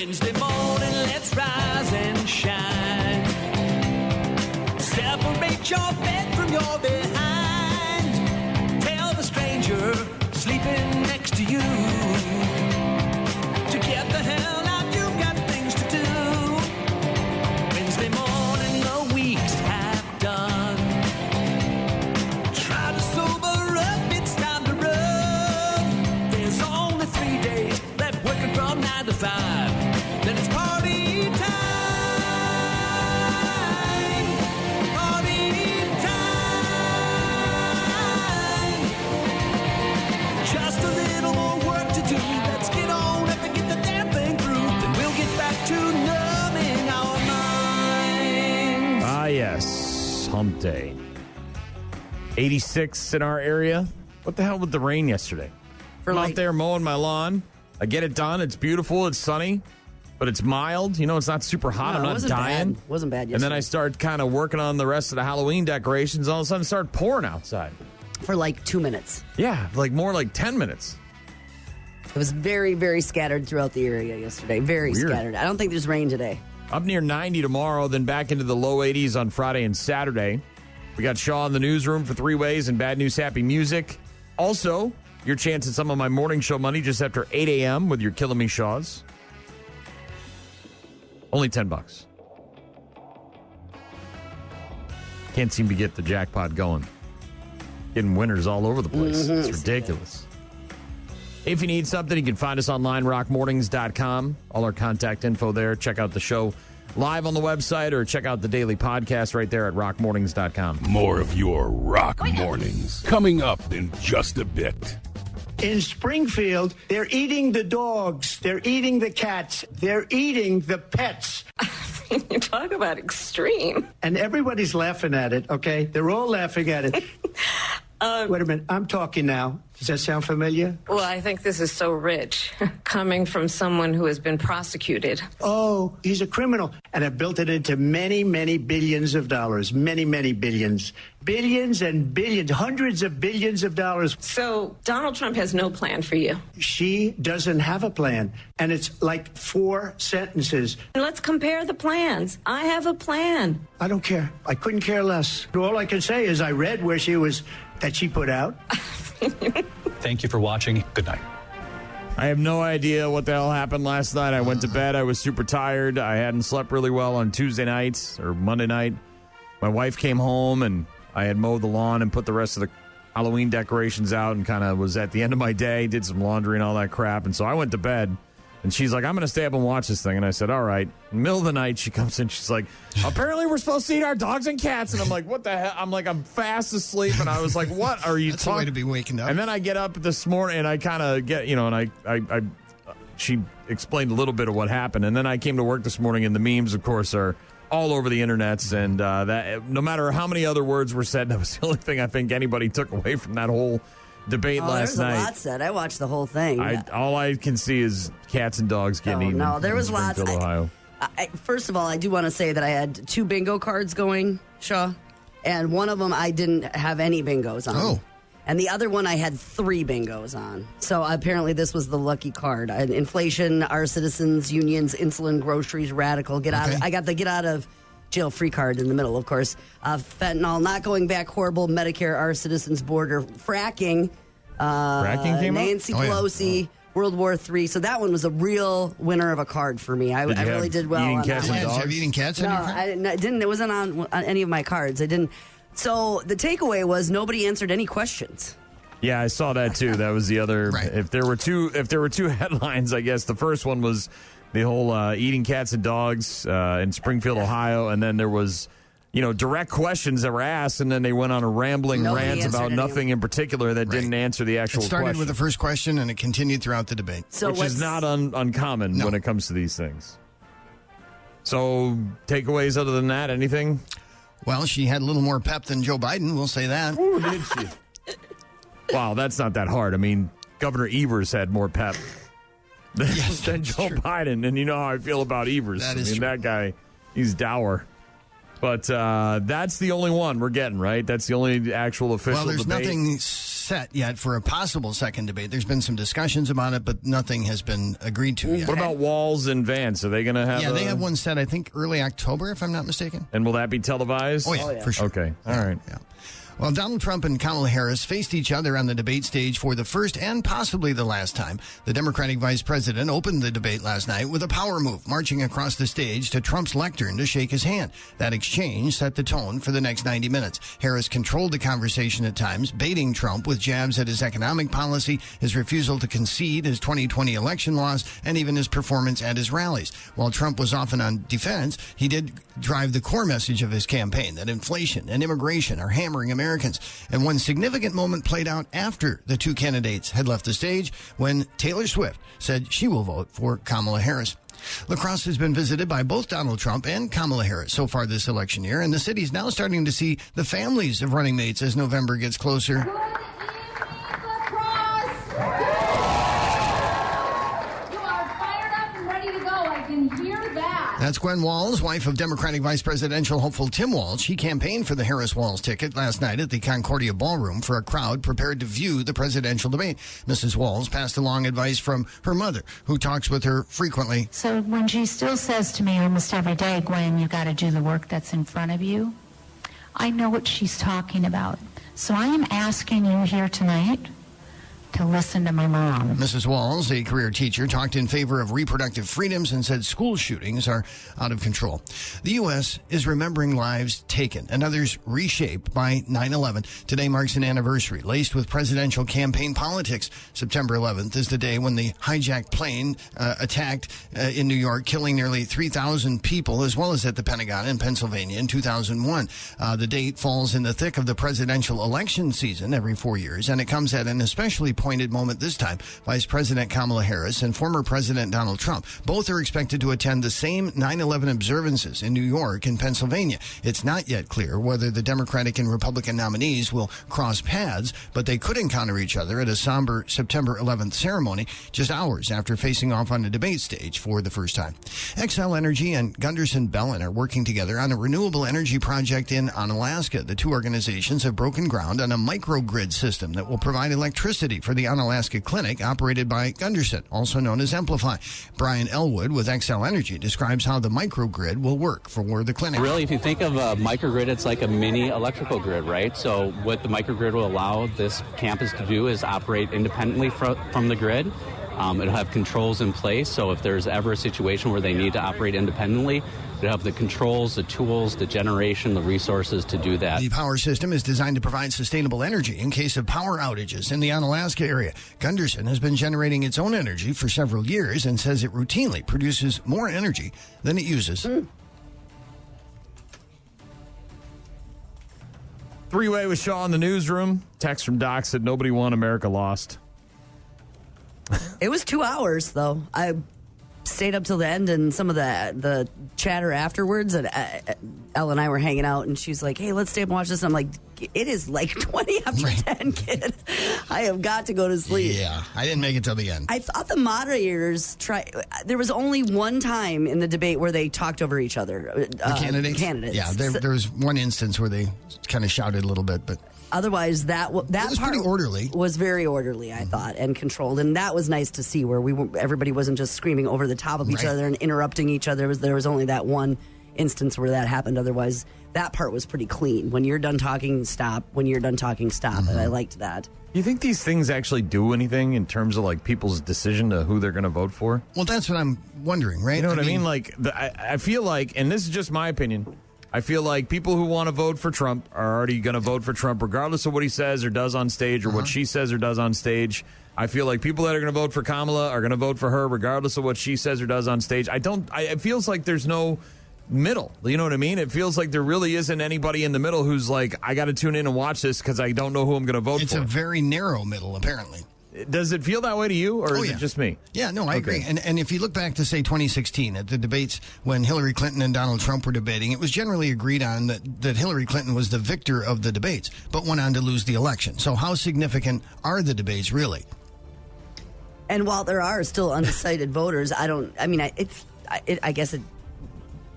Wednesday morning, let's rise and shine. Separate your bed from your behind. Tell the stranger sleeping next to you to get the hell out, you've got things to do. Wednesday morning, the week's half done. Try to sober up, it's time to run. There's only 3 days left working from 9 to 5. Then it's party time. Party time. Just a little more work to do. Let's get on up and get the damn thing through. Then we'll get back to numbing our minds. Ah, yes. Hump Day. 86 in our area. What the hell with the rain yesterday? I'm out there mowing my lawn. I get it done. It's beautiful. It's sunny. But it's mild. You know, it's not super hot. I'm not dying. It wasn't bad yesterday. And then I start kind of working on the rest of the Halloween decorations. All of a sudden, it started pouring outside. For like 2 minutes. Yeah, more like 10 minutes. It was very, very scattered throughout the area yesterday. Very Weird. scattered. I don't think there's rain today. Up near 90 tomorrow, then back into the low 80s on Friday and Saturday. We got Shaw in the newsroom for 3 ways and bad news, happy music. Also, your chance at some of my morning show money just after 8 a.m. with your Killing Me Shaws. Only $10. Can't seem to get the jackpot going. Getting winners all over the place. It's ridiculous. If you need something, you can find us online, rockmornings.com. All our contact info there. Check out the show live on the website or check out the daily podcast right there at rockmornings.com. More of your Rock Mornings coming up in just a bit. In Springfield, they're eating the dogs, they're eating the cats, they're eating the pets. You talk about extreme. And everybody's laughing at it, okay? They're all laughing at it. Wait a minute, I'm talking now. Does that sound familiar? Well, I think this is so rich, coming from someone who has been prosecuted. Oh, he's a criminal. And I've built it into many, many billions of dollars. Many, many billions. Billions and billions, hundreds of billions of dollars. So Donald Trump has no plan for you. She doesn't have a plan. And it's like 4 sentences. Let's compare the plans. I have a plan. I don't care. I couldn't care less. All I can say is I read where she was, that she put out. Thank you for watching. Good night. I have no idea what the hell happened last night. I went to bed. I was super tired. I hadn't slept really well on Tuesday nights or Monday night. My wife came home, and I had mowed the lawn and put the rest of the Halloween decorations out and kind of was at the end of my day, did some laundry and all that crap. And so I went to bed. And she's like, I'm going to stay up and watch this thing. And I said, all right. In the middle of the night, she comes in. She's like, apparently we're supposed to eat our dogs and cats. And I'm like, what the hell? I'm like, I'm fast asleep. And I was like, what are you That's talking? a way to be waking up. And then I get up this morning and I kind of get, and she explained a little bit of what happened. And then I came to work this morning and the memes, of course, are all over the internets. And that no matter how many other words were said, that was the only thing I think anybody took away from that whole debate last night. There was a lot said. I watched the whole thing. All I can see is cats and dogs getting eaten. No, there was lots. Ohio. First of all, I do want to say that I had 2 bingo cards going, Shaw, and one of them I didn't have any bingos on. Oh. And the other one I had 3 bingos on. So apparently this was the lucky card. I had inflation, our citizens, unions, insulin, groceries, radical. I got the get out of jail free card in the middle, of course. Fentanyl, not going back, horrible, Medicare, our citizens, border, fracking. Fracking came up? Nancy Pelosi, World War III. So that one was a real winner of a card for me. I really did well eating on cats that and one. dogs? Have you eaten cats? No, I didn't. It wasn't on any of my cards. I didn't. So the takeaway was nobody answered any questions. Yeah, I saw that too. That was the other. Right. If there were two headlines, I guess the first one was the whole eating cats and dogs in Springfield, Ohio, and then there was, direct questions that were asked, and then they went on a rambling rant about nothing in particular that didn't answer the actual It started question. with the first question, and it continued throughout the debate. Which is not uncommon when it comes to these things. So, takeaways other than that, anything? Well, she had a little more pep than Joe Biden, we'll say that. Ooh, did she? Wow, that's not that hard. I mean, Governor Evers had more pep than Joe Biden, and you know how I feel about Evers. That guy, he's dour. But that's the only one we're getting, right? That's the only actual official debate. Well, there's nothing set yet for a possible second debate. There's been some discussions about it, but nothing has been agreed to yet. What about Walz and Vance? Are they going to have? Yeah, they have one set, I think, early October, if I'm not mistaken. And will that be televised? Oh, yeah, for sure. Okay, all right. Yeah. Well, Donald Trump and Kamala Harris faced each other on the debate stage for the first and possibly the last time. The Democratic vice president opened the debate last night with a power move, marching across the stage to Trump's lectern to shake his hand. That exchange set the tone for the next 90 minutes. Harris controlled the conversation at times, baiting Trump with jabs at his economic policy, his refusal to concede his 2020 election loss, and even his performance at his rallies. While Trump was often on defense, he did drive the core message of his campaign that inflation and immigration are hammering Americans. And one significant moment played out after the two candidates had left the stage when Taylor Swift said she will vote for Kamala Harris. La Crosse has been visited by both Donald Trump and Kamala Harris so far this election year, and the city's now starting to see the families of running mates as November gets closer. That's Gwen Walz, wife of Democratic Vice Presidential hopeful Tim Walz. She campaigned for the Harris-Walz ticket last night at the Concordia Ballroom for a crowd prepared to view the presidential debate. Mrs. Walz passed along advice from her mother, who talks with her frequently. So when she still says to me almost every day, Gwen, you got to do the work that's in front of you, I know what she's talking about. So I am asking you here tonight to listen to my mom. Mrs. Walz, a career teacher, talked in favor of reproductive freedoms and said school shootings are out of control. The U.S. is remembering lives taken and others reshaped by 9/11. Today marks an anniversary laced with presidential campaign politics. September 11th is the day when the hijacked plane attacked in New York, killing nearly 3,000 people, as well as at the Pentagon in Pennsylvania in 2001. The date falls in the thick of the presidential election season every 4 years, and it comes at an especially pointed moment this time. Vice President Kamala Harris and former President Donald Trump both are expected to attend the same 9/11 observances in New York and Pennsylvania. It's not yet clear whether the Democratic and Republican nominees will cross paths, but they could encounter each other at a somber September 11th ceremony just hours after facing off on a debate stage for the first time. Xcel Energy and Gunderson Bellin are working together on a renewable energy project in Unalaska. The two organizations have broken ground on a microgrid system that will provide electricity for the Unalaska Clinic operated by Gunderson, also known as Amplify. Brian Elwood with Xcel Energy describes how the microgrid will work for the clinic. Really, if you think of a microgrid, it's like a mini electrical grid, right? So what the microgrid will allow this campus to do is operate independently from the grid. It'll have controls in place, so if there's ever a situation where they need to operate independently, they have the controls, the tools, the generation, the resources to do that. The power system is designed to provide sustainable energy in case of power outages in the Unalaska area. Gunderson has been generating its own energy for several years and says it routinely produces more energy than it uses. Three-way with Shaw in the newsroom. Text from Doc said nobody won, America lost. It was 2 hours, though. I stayed up till the end, and some of the chatter afterwards, and Elle and I were hanging out, and she's like, hey, let's stay up and watch this. And I'm like, it is like 20 after 10, kid. I have got to go to sleep. Yeah, I didn't make it till the end. I thought the moderators there was only one time in the debate where they talked over each other. The candidates? Candidates. Yeah, there was one instance where they kind of shouted a little bit, but... Otherwise, that was part pretty orderly. Was very orderly, I thought, and controlled, and that was nice to see. Where everybody wasn't just screaming over the top of each other and interrupting each other. There was only that one instance where that happened. Otherwise, that part was pretty clean. When you're done talking, stop. When you're done talking, stop. And I liked that. You think these things actually do anything in terms of like people's decision to who they're going to vote for? Well, that's what I'm wondering, right? You know what I mean? Like, I feel like, and this is just my opinion, I feel like people who want to vote for Trump are already going to vote for Trump regardless of what he says or does on stage or what she says or does on stage. I feel like people that are going to vote for Kamala are going to vote for her regardless of what she says or does on stage. It feels like there's no middle. You know what I mean? It feels like there really isn't anybody in the middle who's like, I got to tune in and watch this because I don't know who I'm going to vote for. It's a very narrow middle, apparently. Does it feel that way to you, or is it just me? Yeah, no, I agree. And if you look back to, say, 2016, at the debates when Hillary Clinton and Donald Trump were debating, it was generally agreed on that Hillary Clinton was the victor of the debates, but went on to lose the election. So how significant are the debates, really? And while there are still undecided voters, I guess it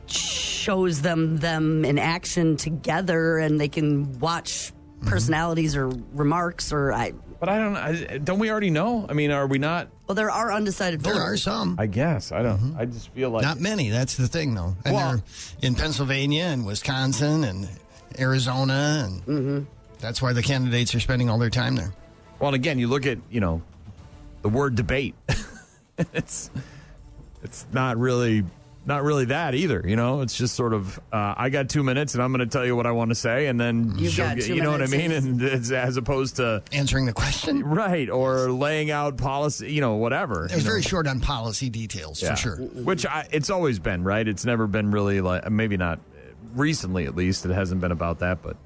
shows them in action together, and they can watch personalities or remarks or But don't we already know? I mean, are we not? Well, there are undecided voters. There are some. I guess. I don't. I just feel like. Not many. That's the thing, though. And they're in Pennsylvania and Wisconsin and Arizona. And that's why the candidates are spending all their time there. Well, and again, you look at, the word debate. it's not really that either. It's just sort of I got 2 minutes and I'm going to tell you what I want to say, and then You've got 2 you know what I mean, minutes. and it's, as opposed to answering the question, right, or laying out policy, whatever. It was very short on policy details for sure. Which it's always been, right? It's never been really like, maybe not recently at least. It hasn't been about that, but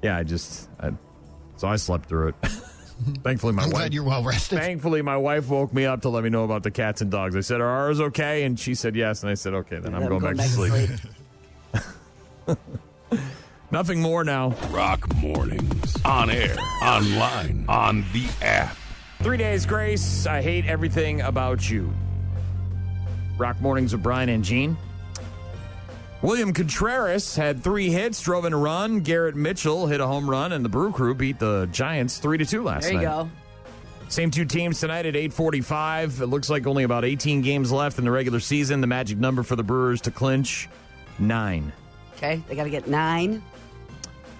yeah, so I slept through it. Thankfully, I'm glad you're well rested. Thankfully, my wife woke me up to let me know about the cats and dogs. I said, "Are ours okay?" And she said yes. And I said, "Okay, then I'm going back to sleep." Nothing more now. Rock Mornings. On air, online, on the app. 3 days grace. I hate everything about you. Rock Mornings with Brian and Gene. William Contreras had 3 hits, drove in a run. Garrett Mitchell hit a home run, and the Brew Crew beat the Giants 3-2 last night. There you go. Same 2 teams tonight at 8:45. It looks like only about 18 games left in the regular season. The magic number for the Brewers to clinch, 9. Okay, they got to get 9.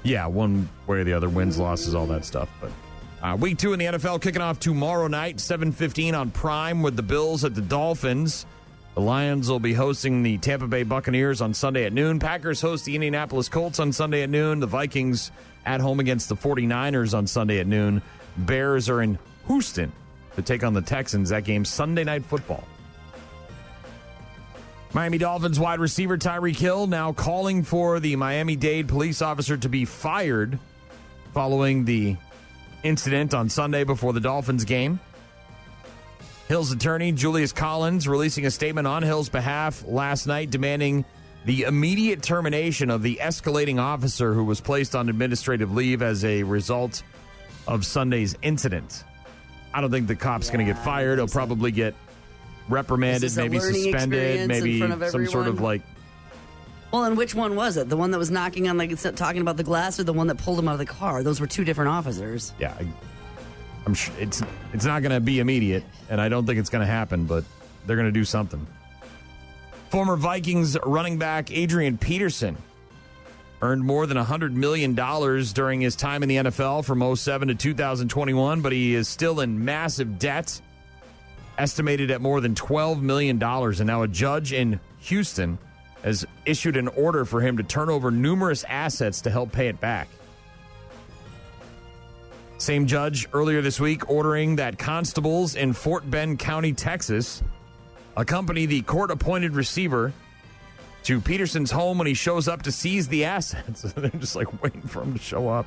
Yeah, one way or the other, wins, losses, all that stuff. But week 2 in the NFL kicking off tomorrow night, 7:15 on Prime with the Bills at the Dolphins. The Lions will be hosting the Tampa Bay Buccaneers on Sunday at noon. Packers host the Indianapolis Colts on Sunday at noon. The Vikings at home against the 49ers on Sunday at noon. Bears are in Houston to take on the Texans. That game's Sunday Night Football. Miami Dolphins wide receiver Tyreek Hill now calling for the Miami-Dade police officer to be fired following the incident on Sunday before the Dolphins game. Hill's attorney, Julius Collins, releasing a statement on Hill's behalf last night demanding the immediate termination of the escalating officer who was placed on administrative leave as a result of Sunday's incident. I don't think the cop's going to get fired. He'll probably get reprimanded, maybe suspended, maybe some sort of like... Well, and which one was it? The one that was knocking on, talking about the glass, or the one that pulled him out of the car? Those were 2 different officers. Yeah, I'm sure it's not going to be immediate, and I don't think it's going to happen, but they're going to do something. Former Vikings running back Adrian Peterson earned more than $100 million during his time in the NFL from 2007 to 2021, but he is still in massive debt, estimated at more than $12 million. And now a judge in Houston has issued an order for him to turn over numerous assets to help pay it back. Same judge earlier this week ordering that constables in Fort Bend County, Texas, accompany the court-appointed receiver to Peterson's home when he shows up to seize the assets. They're just waiting for him to show up.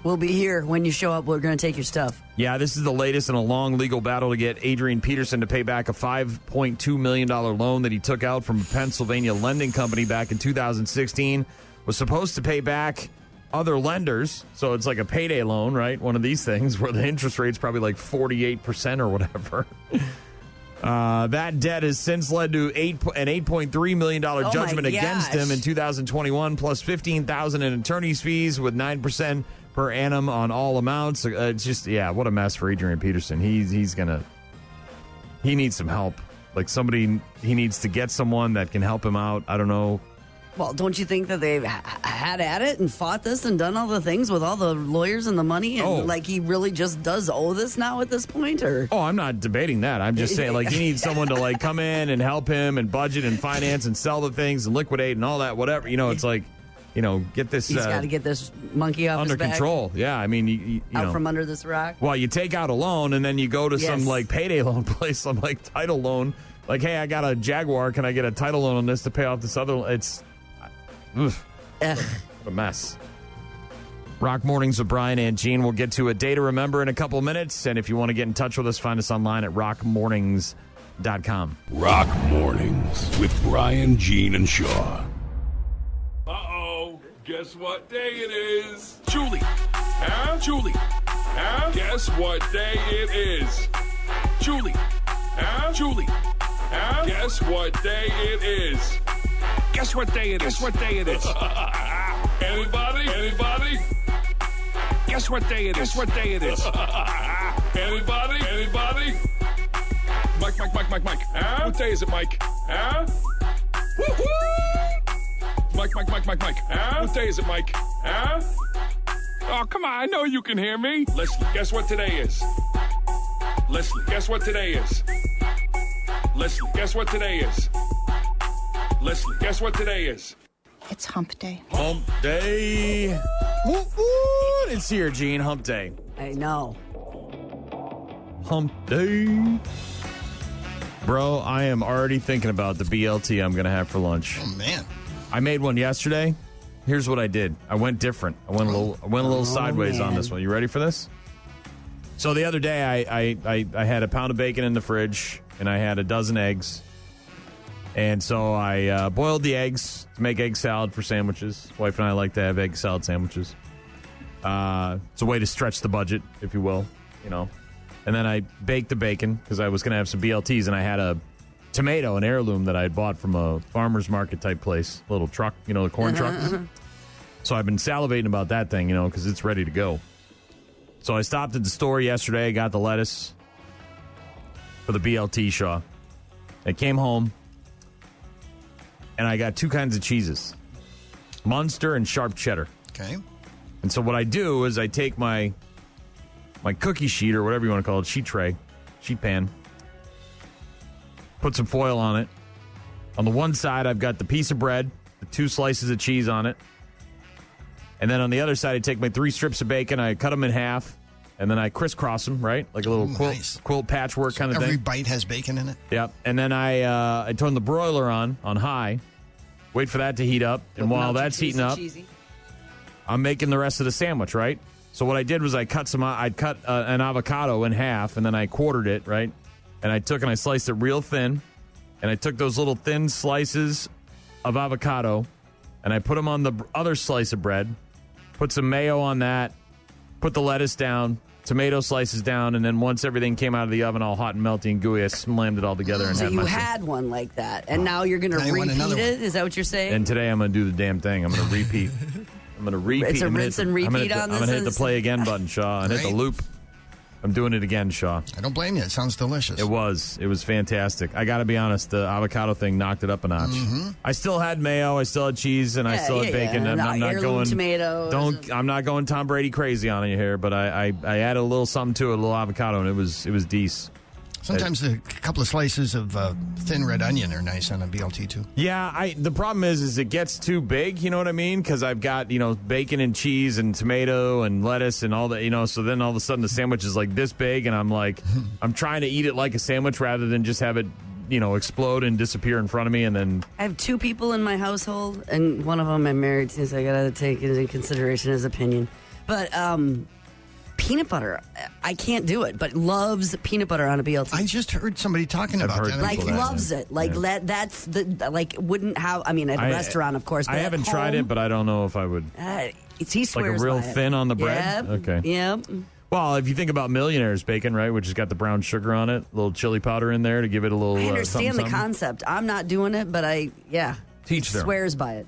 We'll be here. When you show up, we're going to take your stuff. Yeah, this is the latest in a long legal battle to get Adrian Peterson to pay back a $5.2 million loan that he took out from a Pennsylvania lending company back in 2016. Was supposed to pay back other lenders, so it's like a payday loan, right? One of these things where the interest rate's probably 48% or whatever. That debt has since led to an $8.3 million judgment against him in 2021, plus $15,000 in attorney's fees with 9% per annum on all amounts. It's just, what a mess for Adrian Peterson. He needs some help. He needs to get someone that can help him out. I don't know. Well, don't you think that they've had at it and fought this and done all the things with all the lawyers and the money? And he really just does owe this now at this point? Or I'm not debating that. I'm just saying, he needs someone to come in and help him and budget and finance and sell the things and liquidate and all that, whatever. It's get this. He's got to get this monkey off under his back. Control. Yeah, I mean, you out know, from under this rock. Well, you take out a loan and then you go to some payday loan place, some title loan. Hey, I got a Jaguar. Can I get a title loan on this to pay off this other? It's what a mess. Rock Mornings with Brian and Gene. We'll get to a day to remember in a couple minutes. And if you want to get in touch with us, find us online at rockmornings.com. Rock Mornings with Brian, Gene, and Shaw. Uh-oh. Guess what day it is? Julie. Huh? Julie. Huh? Guess what day it is? Julie. Huh? Julie. Huh? Guess what day it is? Guess what day it is? Guess what day it is? Anybody? Anybody? Guess what day it is? Guess what day it is? Anybody? Anybody? Mike. Huh? What day is it, Mike? Huh? Woo-hoo! Mike. Huh? What day is it, Mike? Huh? Oh, come on. I know you can hear me. Leslie, guess what today is? Leslie, guess what today is? Leslie, guess what today is? Leslie, guess what today is? It's hump day. Hump day. Woo, woo. It's here, Gene. Hump day. I know. Hump day. Bro, I am already thinking about the BLT I'm going to have for lunch. Oh, man. I made one yesterday. Here's what I did. I went different. I went a little sideways on this one. You ready for this? So the other day, I had a pound of bacon in the fridge, and I had a dozen eggs. And so I boiled the eggs to make egg salad for sandwiches. Wife and I like to have egg salad sandwiches. It's a way to stretch the budget, if you will, you know. And then I baked the bacon because I was going to have some BLTs, and I had a tomato, an heirloom that I had bought from a farmer's market type place, little truck, you know, the corn truck. So I've been salivating about that thing, you know, because it's ready to go. So I stopped at the store yesterday. I got the lettuce for the BLT, Shaw. I came home, and I got two kinds of cheeses, Munster and sharp cheddar. Okay. And so what I do is I take my cookie sheet, or whatever you want to call it, sheet tray, sheet pan, put some foil on it. On the one side, I've got the piece of bread, the 2 slices of cheese on it. And then on the other side, I take my 3 strips of bacon, I cut them in half, and then I crisscross them, right? Like a little quilt patchwork kind of thing. Every bite has bacon in it? Yep. And then I turn the broiler on high, wait for that to heat up, and while that's heating up, I'm making the rest of the sandwich, right? So what I did was I'd cut an avocado in half, and then I quartered it, right? And I sliced it real thin, and I took those little thin slices of avocado, and I put them on the other slice of bread, put some mayo on that, put the lettuce down, tomato slices down, and then once everything came out of the oven all hot and melty and gooey, I slammed it all together. And so had you myself. had one like that, and now you're going to repeat it? Is that what you're saying? And today I'm going to do the damn thing. I'm going to repeat. It's a rinse and repeat on this? I'm going to hit the play again button, Shaw, and hit the loop. I'm doing it again, Shaw. I don't blame you. It sounds delicious. It was fantastic. I got to be honest, the avocado thing knocked it up a notch. Mm-hmm. I still had mayo, I still had cheese, and I still had bacon. Yeah. I'm not going tomatoes. I'm not going Tom Brady crazy on you here, but I added a little something to it, a little avocado, and it was decent. Sometimes a couple of slices of thin red onion are nice on a BLT too. Yeah, the problem is it gets too big, you know what I mean? Because I've got, bacon and cheese and tomato and lettuce and all that, so then all of a sudden the sandwich is like this big, and I'm like, I'm trying to eat it like a sandwich rather than just have it, explode and disappear in front of me, and then... I have 2 people in my household, and one of them I'm married to, so I got to take into consideration his opinion. But, peanut butter, I can't do it, but loves peanut butter on a BLT. I just heard somebody talking about that. Like, loves it. Like, that's the, like, wouldn't have, at a restaurant, of course. But I haven't tried it, but I don't know if I would. He swears like a real by it. thin on the bread? Yep. Okay. Yep. Well, if you think about Millionaire's bacon, right, which has got the brown sugar on it, a little chili powder in there to give it a little I understand something. the concept. I'm not doing it, but Teach them. Swears by it.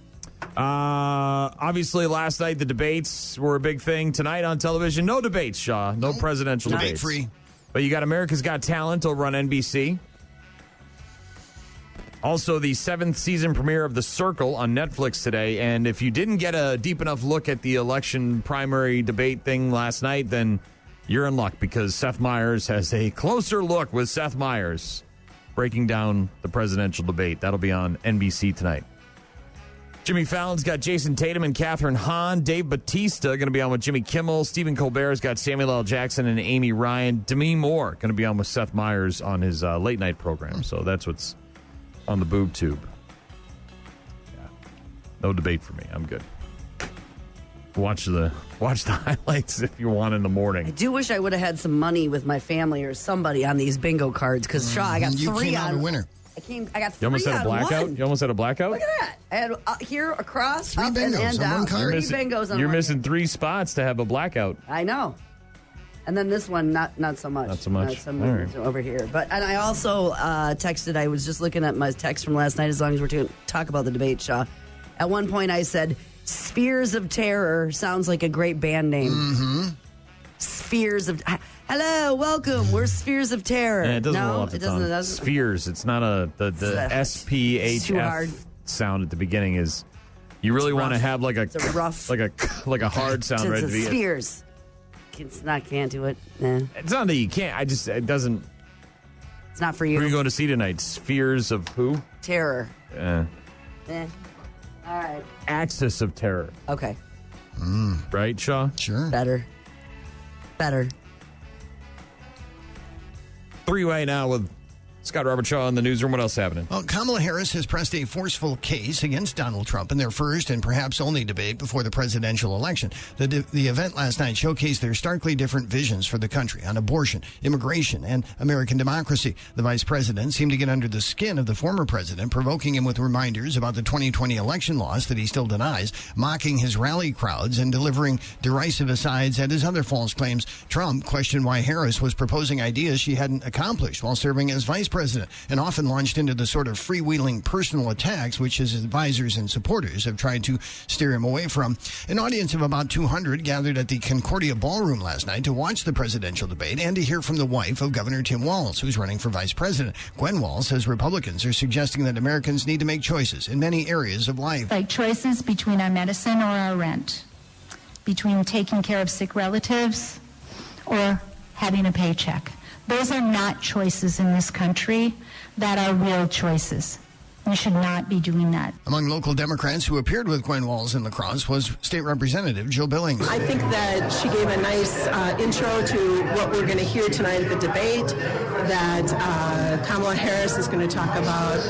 Obviously, last night the debates were a big thing. Tonight on television, no debates, Shaw. No presidential debates. Debate free. But you got America's Got Talent over on NBC. Also, the 7th season premiere of The Circle on Netflix today. And if you didn't get a deep enough look at the election primary debate thing last night, then you're in luck, because Seth Meyers has a closer look with Seth Meyers breaking down the presidential debate. That'll be on NBC tonight. Jimmy Fallon's got Jason Tatum and Catherine Hahn. Dave Bautista going to be on with Jimmy Kimmel. Stephen Colbert's got Samuel L. Jackson and Amy Ryan. Demi Moore going to be on with Seth Meyers on his late night program. So that's what's on the boob tube. Yeah. No debate for me. I'm good. Watch the highlights if you want in the morning. I do wish I would have had some money with my family or somebody on these bingo cards, because Shaw, I got 3 you came on out a winner. I got 3 You almost had a blackout? one. You almost had a blackout? Look at that. I had here, across, 3 up, bingos and on down. one card. 3 bingos on You're one missing card. 3 spots to have a blackout. I know. And then this one, not so much. Not so much. All right. Over here. And I also texted, I was just looking at my text from last night, as long as we're going to talk about the debate, Shaw. At one point I said, Spheres of Terror sounds like a great band name. Mm-hmm. Spheres of... Hello, welcome. We're Spheres of Terror. Yeah, it doesn't no, roll off the it tongue. doesn't. Spheres. It's not the Too hard. SPHF sound at the beginning is. You really want to have like a rough, like a hard sound right at the beginning. Spheres. Can't do it. Nah. It's not that you can't. It doesn't. It's not for Who you. are you going to see tonight? Spheres of who? Terror. Eh. All right. Axis of Terror. Okay. Right, Shaw? Sure. Better. Three-way now with Scott Robert Shaw in the newsroom. What else happening? Well, Kamala Harris has pressed a forceful case against Donald Trump in their first and perhaps only debate before the presidential election. The event last night showcased their starkly different visions for the country on abortion, immigration, and American democracy. The vice president seemed to get under the skin of the former president, provoking him with reminders about the 2020 election loss that he still denies, mocking his rally crowds, and delivering derisive asides at his other false claims. Trump questioned why Harris was proposing ideas she hadn't accomplished while serving as vice president, and often launched into the sort of freewheeling personal attacks which his advisors and supporters have tried to steer him away from. An audience of about 200 gathered at the Concordia Ballroom last night to watch the presidential debate and to hear from the wife of Governor Tim Walz, who's running for vice president. Gwen Walz says Republicans are suggesting that Americans need to make choices in many areas of life. Like choices between our medicine or our rent, between taking care of sick relatives or having a paycheck. Those are not choices in this country that are real choices. You should not be doing that. Among local Democrats who appeared with Gwen Walz in La Crosse was State Representative Jill Billings. I think that she gave a nice intro to what we're going to hear tonight at the debate, that Kamala Harris is going to talk about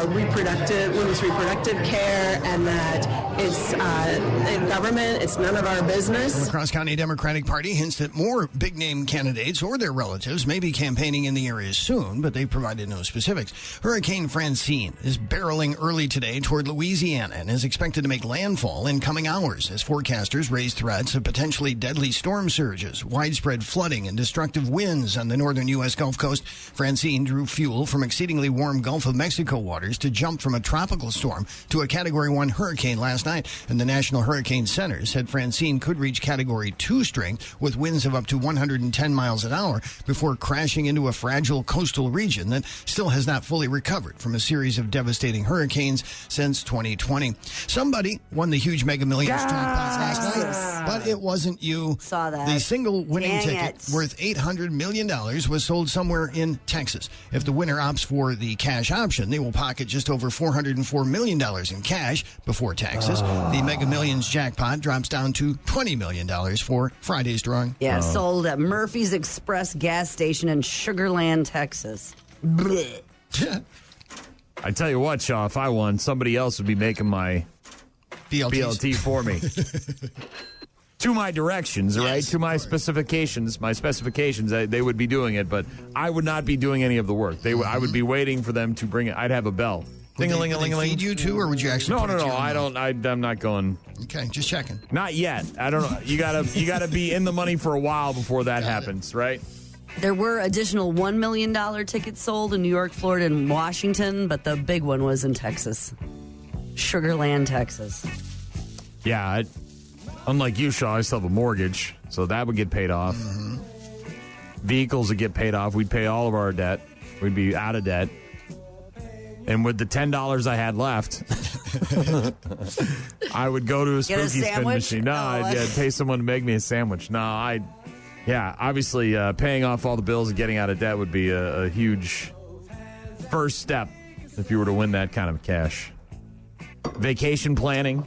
women's reproductive care, and that it's in government, it's none of our business. The La Crosse County Democratic Party hints that more big-name candidates or their relatives may be campaigning in the area soon, but they've provided no specifics. Hurricane Francine is barreling early today toward Louisiana and is expected to make landfall in coming hours as forecasters raise threats of potentially deadly storm surges, widespread flooding, and destructive winds on the northern U.S. Gulf Coast. Francine drew fuel from exceedingly warm Gulf of Mexico waters to jump from a tropical storm to a Category 1 hurricane last night, and the National Hurricane Center said Francine could reach Category 2 strength with winds of up to 110 miles an hour before crashing into a fragile coastal region that still has not fully recovered from a series of devastating hurricanes since 2020. Somebody won the huge Mega Millions jackpot last night, but it wasn't you. Saw that. The single winning Dang ticket it. worth $800 million was sold somewhere in Texas. If the winner opts for the cash option, they will pocket just over $404 million in cash before taxes. The Mega Millions jackpot drops down to $20 million for Friday's drawing. Yeah, sold at Murphy's Express gas station in Sugar Land, Texas. Blech. I tell you what, Shaw, if I won, somebody else would be making my BLT for me. To my directions, right? To my specifications. They would be doing it, but I would not be doing any of the work. I would be waiting for them to bring it. I'd have a bell. Would they feed you too, or would you actually? No. I'm not going. Okay, just checking. Not yet. I don't know. You gotta be in the money for a while before that happens, right? There were additional $1 million tickets sold in New York, Florida, and Washington, but the big one was in Texas. Sugar Land, Texas. Yeah. Unlike you, Shaw, I still have a mortgage, so that would get paid off. Mm-hmm. Vehicles would get paid off. We'd pay all of our debt. We'd be out of debt. And with the $10 I had left, I would go to a spooky spin machine. No, I'd pay someone to make me a sandwich. No, obviously paying off all the bills and getting out of debt would be a huge first step if you were to win that kind of cash. Vacation planning,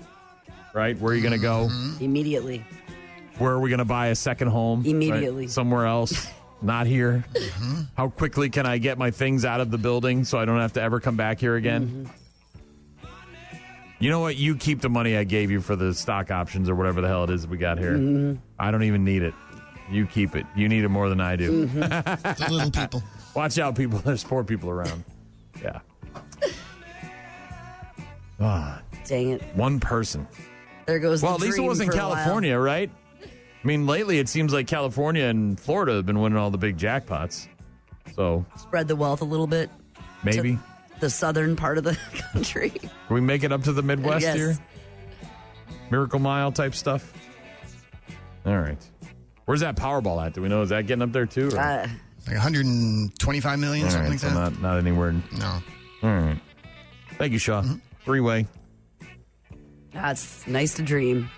right? Where are you going to go? Immediately. Where are we going to buy a second home? Immediately. Right? Somewhere else. Not here. Mm-hmm. How quickly can I get my things out of the building so I don't have to ever come back here again? Mm-hmm. You know what? You keep the money I gave you for the stock options or whatever the hell it is we got here. Mm-hmm. I don't even need it. You keep it. You need it more than I do. Mm-hmm. The little people. Watch out, people. There's poor people around. Yeah. Dang it. One person. There goes Well, at least it wasn't California, right? I mean, lately it seems like California and Florida have been winning all the big jackpots. So spread the wealth a little bit. Maybe. The southern part of the country. Can we make it up to the Midwest yes. here? Miracle Mile type stuff? All right. Where's that Powerball at? Do we know? Is that getting up there too? Or? Like 125 million, All something right, like that? So not anywhere. No. All right. Thank you, Shaw. Three-way. That's nice to dream.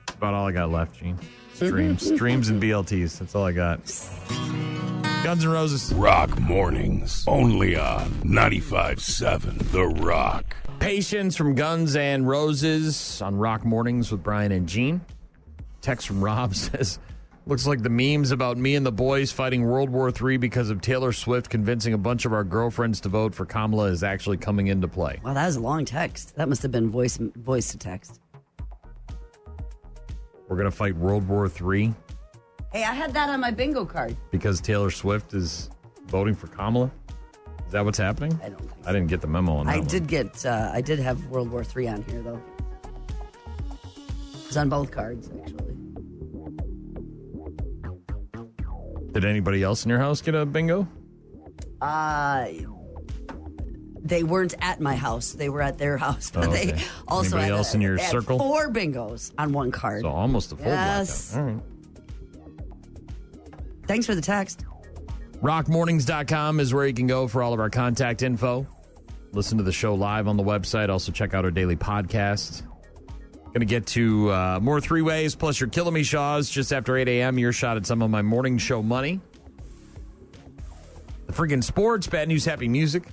About all I got left, Gene. Streams and BLTs. That's all I got. Guns N' Roses. Rock mornings. Only on 95.7 The Rock. Patience from Guns N' Roses on Rock Mornings with Brian and Gene. Text from Rob says, looks like the memes about me and the boys fighting World War III because of Taylor Swift convincing a bunch of our girlfriends to vote for Kamala is actually coming into play. Wow, that was a long text. That must have been voice to text. We're going to fight World War III Hey, I had that on my bingo card. because Taylor Swift is voting for Kamala? Is that what's happening? I don't think so. I didn't get the memo on that I did have World War III on here, though. It was on both cards, actually. Did anybody else in your house get a bingo? They weren't at my house. They were at their house. But okay. they also Anybody had else in your they had circle? 4 bingos on one card. So almost a full Yes. blackout. All right. Thanks for the text. Rockmornings.com is where you can go for all of our contact info. Listen to the show live on the website. Also check out our daily podcast. Going to get to more three-ways, plus your Killing Me Shaws just after 8 a.m. Your shot at some of my morning show money. The freaking sports, bad news, happy music.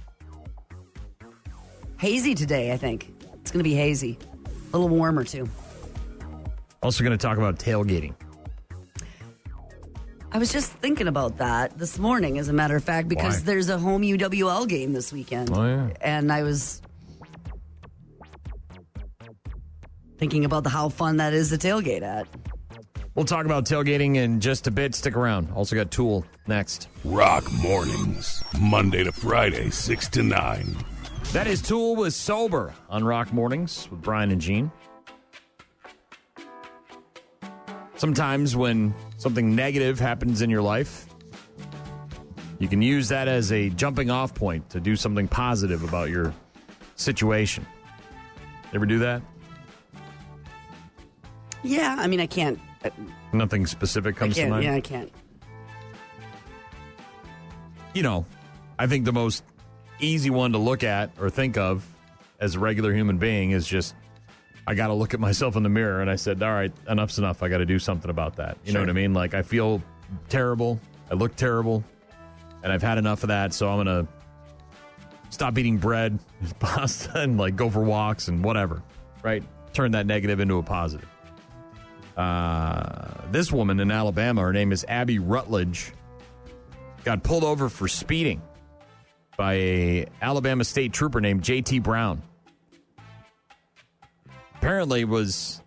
Hazy today, I think. It's going to be hazy. A little warmer, too. Also going to talk about tailgating. I was just thinking about that this morning, as a matter of fact, because Why? there's a home UWL game this weekend. Oh, yeah. And I was thinking about how fun that is to tailgate at. We'll talk about tailgating in just a bit. Stick around. Also got Tool next. Rock mornings. Monday to Friday, 6 to 9. That is Tool with Sober on Rock Mornings with Brian and Gene. Sometimes when something negative happens in your life, you can use that as a jumping off point to do something positive about your situation. Ever do that? Yeah, I mean, I can't. Nothing specific comes to mind? Yeah, I can't. You know, I think the most easy one to look at or think of as a regular human being is just, I got to look at myself in the mirror and I said, all right, enough's enough. I got to do something about that. You know what I mean? Like, I feel terrible. I look terrible. And I've had enough of that. So I'm going to stop eating bread, pasta, and like go for walks and whatever. Right? Turn that negative into a positive. This woman in Alabama, her name is Abby Rutledge, got pulled over for speeding by a Alabama state trooper named J.T. Brown. Apparently was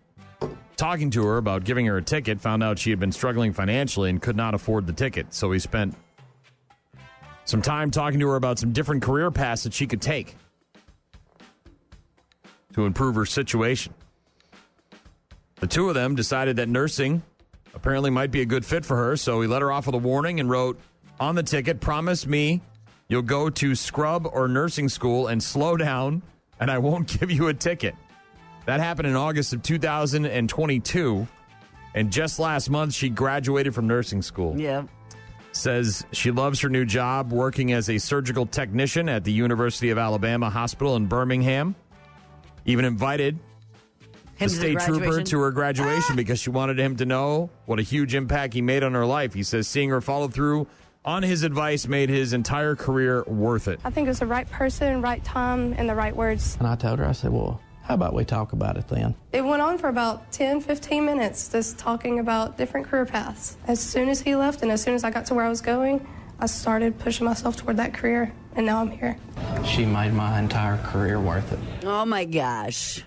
talking to her about giving her a ticket, found out she had been struggling financially and could not afford the ticket. So he spent some time talking to her about some different career paths that she could take to improve her situation. The two of them decided that nursing apparently might be a good fit for her, so he let her off with a warning and wrote on the ticket, promise me you'll go to scrub or nursing school and slow down, and I won't give you a ticket. That happened in August of 2022, and just last month she graduated from nursing school. Yeah. Says she loves her new job working as a surgical technician at the University of Alabama Hospital in Birmingham. Even invited the state trooper to her graduation because she wanted him to know what a huge impact he made on her life. He says seeing her follow through on his advice made his entire career worth it. I think it was the right person, right time, and the right words. And I told her, I said, well, how about we talk about it then? It went on for about 10, 15 minutes, just talking about different career paths. As soon as he left and as soon as I got to where I was going, I started pushing myself toward that career, and now I'm here. She made my entire career worth it. Oh, my gosh.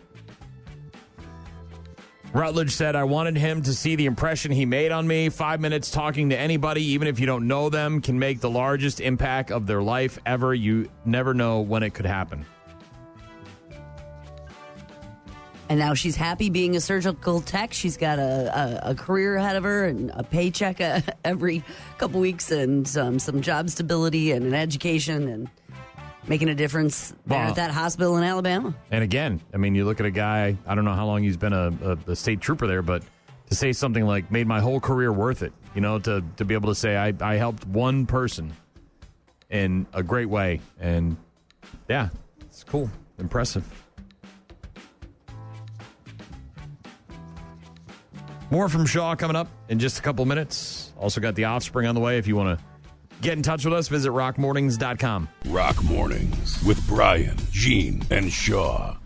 Rutledge said, I wanted him to see the impression he made on me. 5 minutes talking to anybody, even if you don't know them, can make the largest impact of their life ever. You never know when it could happen. And now she's happy being a surgical tech. She's got a career ahead of her and a paycheck every couple weeks and some job stability and an education. And Making a difference there at that hospital in Alabama. And again, I mean, you look at a guy, I don't know how long he's been a state trooper there, but to say something like, made my whole career worth it, to be able to say, I helped one person in a great way. And, yeah, it's cool. Impressive. More from Shaw coming up in just a couple minutes. Also got The Offspring on the way. If you want to get in touch with us, visit rockmornings.com. Rock Mornings with Brian, Gene, and Shaw.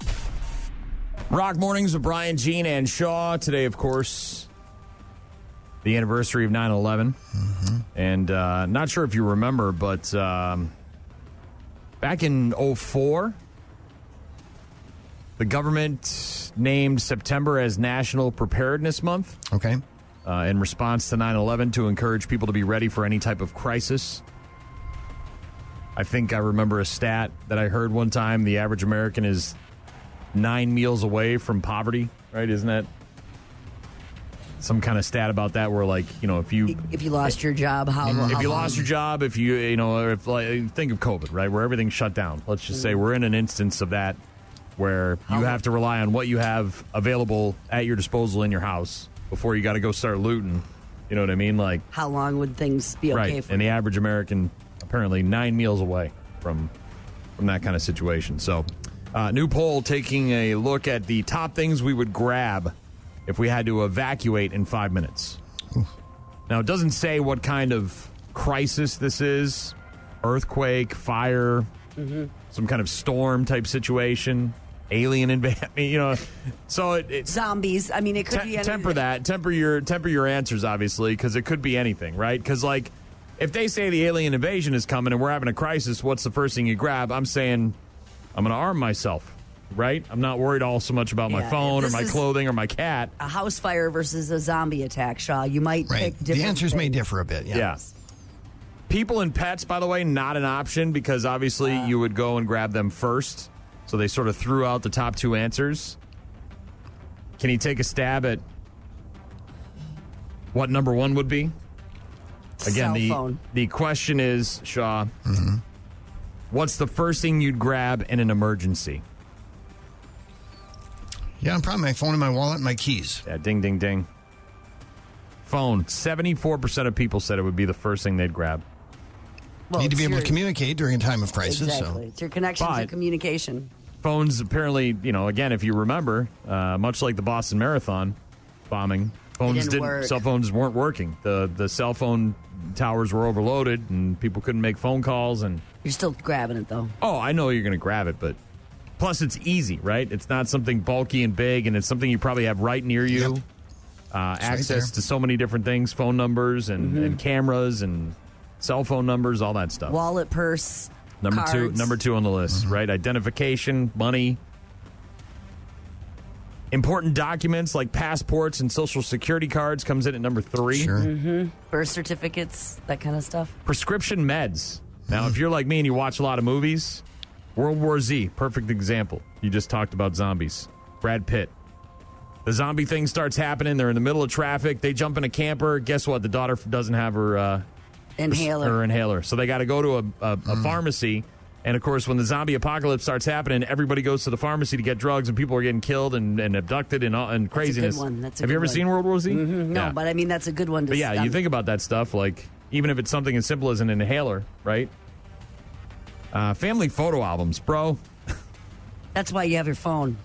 Rock Mornings with Brian, Gene, and Shaw. Today, of course, the anniversary of 9/11. Mm-hmm. And not sure if you remember, but back in 2004, the government named September as National Preparedness Month. Okay. In response to 9/11 to encourage people to be ready for any type of crisis. I think I remember a stat that I heard one time. The average American is 9 meals away from poverty, right? Isn't that some kind of stat about that where, like, if you lost your job, if you lost your job, if you, if, like, think of COVID, right, where everything's shut down. Let's just say we're in an instance of that where you have to rely on what you have available at your disposal in your house before you got to go start looting. You know what I mean? Like, how long would things be okay right. for And you? the average American apparently 9 meals away from that kind of situation. So, new poll taking a look at the top things we would grab if we had to evacuate in 5 minutes. Now, it doesn't say what kind of crisis this is. Earthquake, fire, some kind of storm type situation. Alien invasion, so it zombies. I mean, it could be anything. Temper that. Temper your answers, obviously, because it could be anything, right? Because, like, if they say the alien invasion is coming and we're having a crisis, what's the first thing you grab? I'm saying I'm going to arm myself, right? I'm not worried all so much about my phone or my clothing or my cat. A house fire versus a zombie attack, Shaw. You might pick different The answers may things. differ a bit. Yeah. People and pets, by the way, not an option because obviously you would go and grab them first. So they sort of threw out the top two answers. Can you take a stab at what number one would be? Again, Cell phone. the question is, Shaw, what's the first thing you'd grab in an emergency? Yeah, probably my phone and my wallet and my keys. Yeah, ding, ding, ding. Phone. 74% of people said it would be the first thing they'd grab. Well, Need to be able to communicate during a time of crisis. Exactly. So. It's your connections and communication. Phones apparently, again, if you remember, much like the Boston Marathon bombing, cell phones weren't working. The cell phone towers were overloaded and people couldn't make phone calls. And you're still grabbing it, though. Oh, I know you're going to grab it, but plus it's easy, right? It's not something bulky and big, and it's something you probably have right near you. Yep. Access right to so many different things, phone numbers and cameras and cell phone numbers, all that stuff. Wallet, purse, Number cards. two on the list, right? Identification, money. Important documents like passports and social security cards comes in at number 3. Sure. Birth certificates, that kind of stuff. Prescription meds. Now, if you're like me and you watch a lot of movies, World War Z, perfect example. You just talked about zombies. Brad Pitt. The zombie thing starts happening. They're in the middle of traffic. They jump in a camper. Guess what? The daughter doesn't have her inhaler. So they got to go to a pharmacy. And, of course, when the zombie apocalypse starts happening, everybody goes to the pharmacy to get drugs, and people are getting killed and abducted and craziness. That's a good one. Have you ever seen World War Z? No, Yeah. but I mean, that's a good one to But yeah, you think about that stuff, like, even if it's something as simple as an inhaler, right? Family photo albums, bro. That's why you have your phone.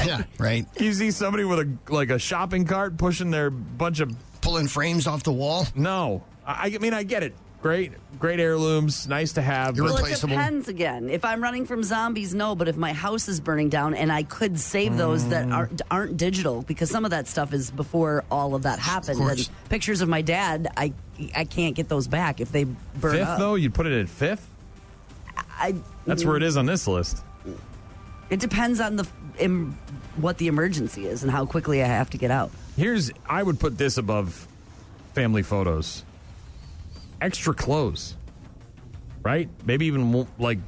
Yeah, right. You see somebody with a shopping cart pushing their bunch of... Pulling frames off the wall? No. I mean, I get it. Great heirlooms, nice to have. Well, it depends again. If I'm running from zombies, no. But if my house is burning down and I could save those that aren't digital, because some of that stuff is before all of that happened. And pictures of my dad, I can't get those back if they burn Fifth, up. though? You'd put it at 5th? That's where it is on this list. It depends on what the emergency is and how quickly I have to get out. I would put this above family photos. Extra clothes, right? Maybe even like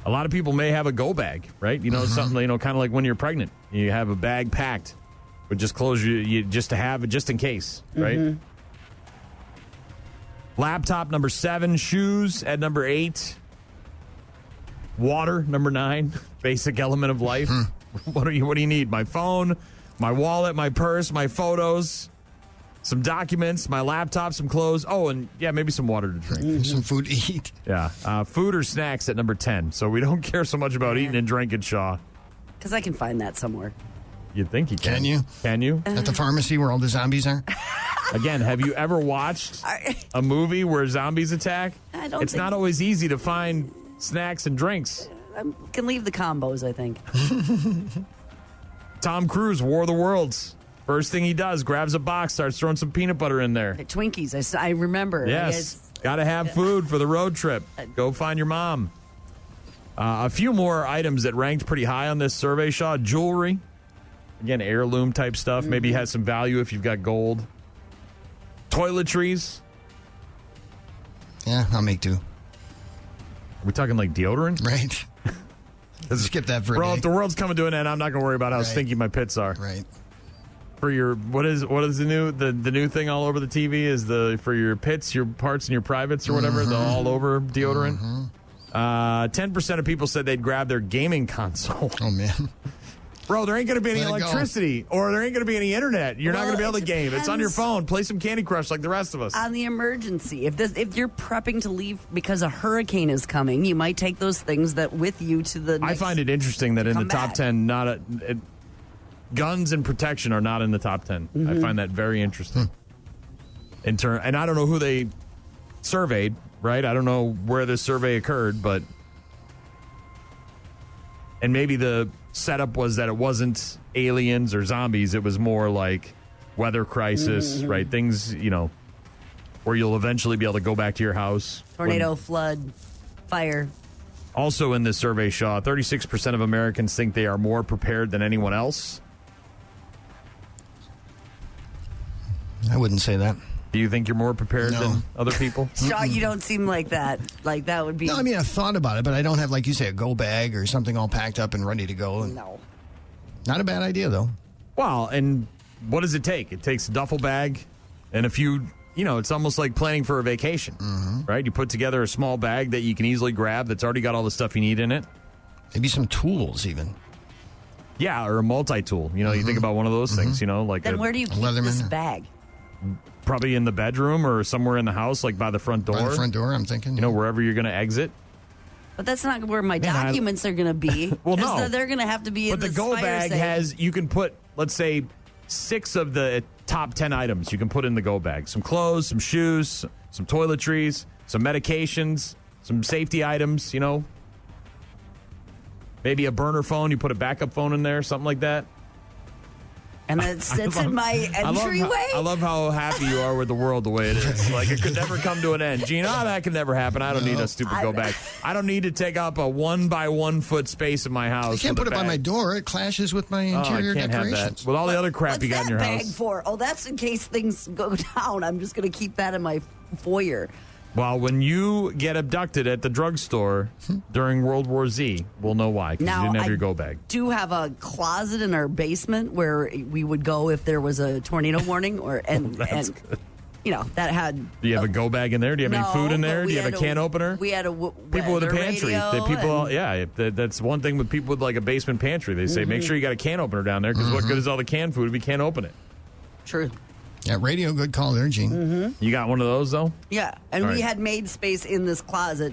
a lot of people may have a go bag, right? Something, kind of like when you're pregnant, you have a bag packed with just clothes you just to have it just in case, right? Laptop number 7, shoes at number 8. Water, number 9, basic element of life. What do you need? My phone, my wallet, my purse, my photos, some documents, my laptop, some clothes. Oh, and maybe some water to drink. Some food to eat. Yeah. Food or snacks at number 10. So we don't care so much about eating and drinking, Shaw. Because I can find that somewhere. You'd think you can. Can you? Can you? At the pharmacy where all the zombies are? Again, have you ever watched a movie where zombies attack? I don't It's think- not always easy to find snacks and drinks. I can leave the combos, I think. Tom Cruise, War of the Worlds. First thing he does, grabs a box, starts throwing some peanut butter in there. Twinkies, I remember. Yes. Got to have food for the road trip. Go find your mom. A few more items that ranked pretty high on this survey, Shaw. Jewelry. Again, heirloom type stuff. Maybe has some value if you've got gold. Toiletries. Yeah, I'll make do. Are we talking like deodorant? Right. Let's skip that for a Bro, day. if the world's coming to an end, I'm not going to worry about how stinky my pits are. Right. For your what is the new thing all over the TV is for your pits, your parts, and your privates or whatever, the all over deodorant. 10% of people said they'd grab their gaming console. Oh man. Bro, there ain't going to be any Let it go. electricity or there ain't going to be any internet. You're not going to be able to game. It's on your phone. Play some Candy Crush like the rest of us. On the emergency, if you're prepping to leave because a hurricane is coming, you might take those things with you to the I find it interesting that in the top 10, guns and protection are not in the top 10. I find that very interesting. And I don't know who they surveyed, right? I don't know where this survey occurred, and maybe the setup was that it wasn't aliens or zombies. It was more like weather crisis, right? Things, where you'll eventually be able to go back to your house. Tornado, flood, fire. Also in this survey, Shaw, 36% of Americans think they are more prepared than anyone else. I wouldn't say that. Do you think you're more prepared than other people? Shaw, you don't seem like that. Like that would be. No, I mean, I've thought about it, but I don't have, like you say, a go bag or something all packed up and ready to go. No. Not a bad idea, though. Well, and what does it take? It takes a duffel bag and a few, it's almost like planning for a vacation, right? You put together a small bag that you can easily grab that's already got all the stuff you need in it. Maybe some tools, even. Yeah, or a multi-tool. You think about one of those things, like Then where do you keep this bag? Probably in the bedroom or somewhere in the house, like by the front door. By the front door, I'm thinking. Wherever you're going to exit. But that's not where my documents are going to be. Well, no. They're going to have to be in But the this go fire bag safe. you can put, let's say, 6 of the top 10 items you can put in the go bag. Some clothes, some shoes, some toiletries, some medications, some safety items, Maybe a burner phone. You put a backup phone in there, something like that. And it sits in my entryway. I love how happy you are with the world the way it is. Like it could never come to an end. Gene, that could never happen. I don't need a stupid go bag. I don't need to take up a 1 by 1 foot space in my house. I can't put it by my door. It clashes with my interior I can't decorations. have that. With all the other crap What's you got in your that bag house. for? Oh, that's in case things go down. I'm just going to keep that in my foyer. Well, when you get abducted at the drugstore during World War Z, we'll know why, because you didn't have your go bag. Do have a closet in our basement where we would go if there was a tornado warning, and good. that had. Do you have a go bag in there? Do you have any food in there? Do you have a can opener? We had people with a pantry. That's one thing with people with like a basement pantry. They say make sure you got a can opener down there because what good is all the canned food if you can't open it? True. Yeah, radio, good call there, Gene. You got one of those though? Yeah, and All we right. had made space in this closet,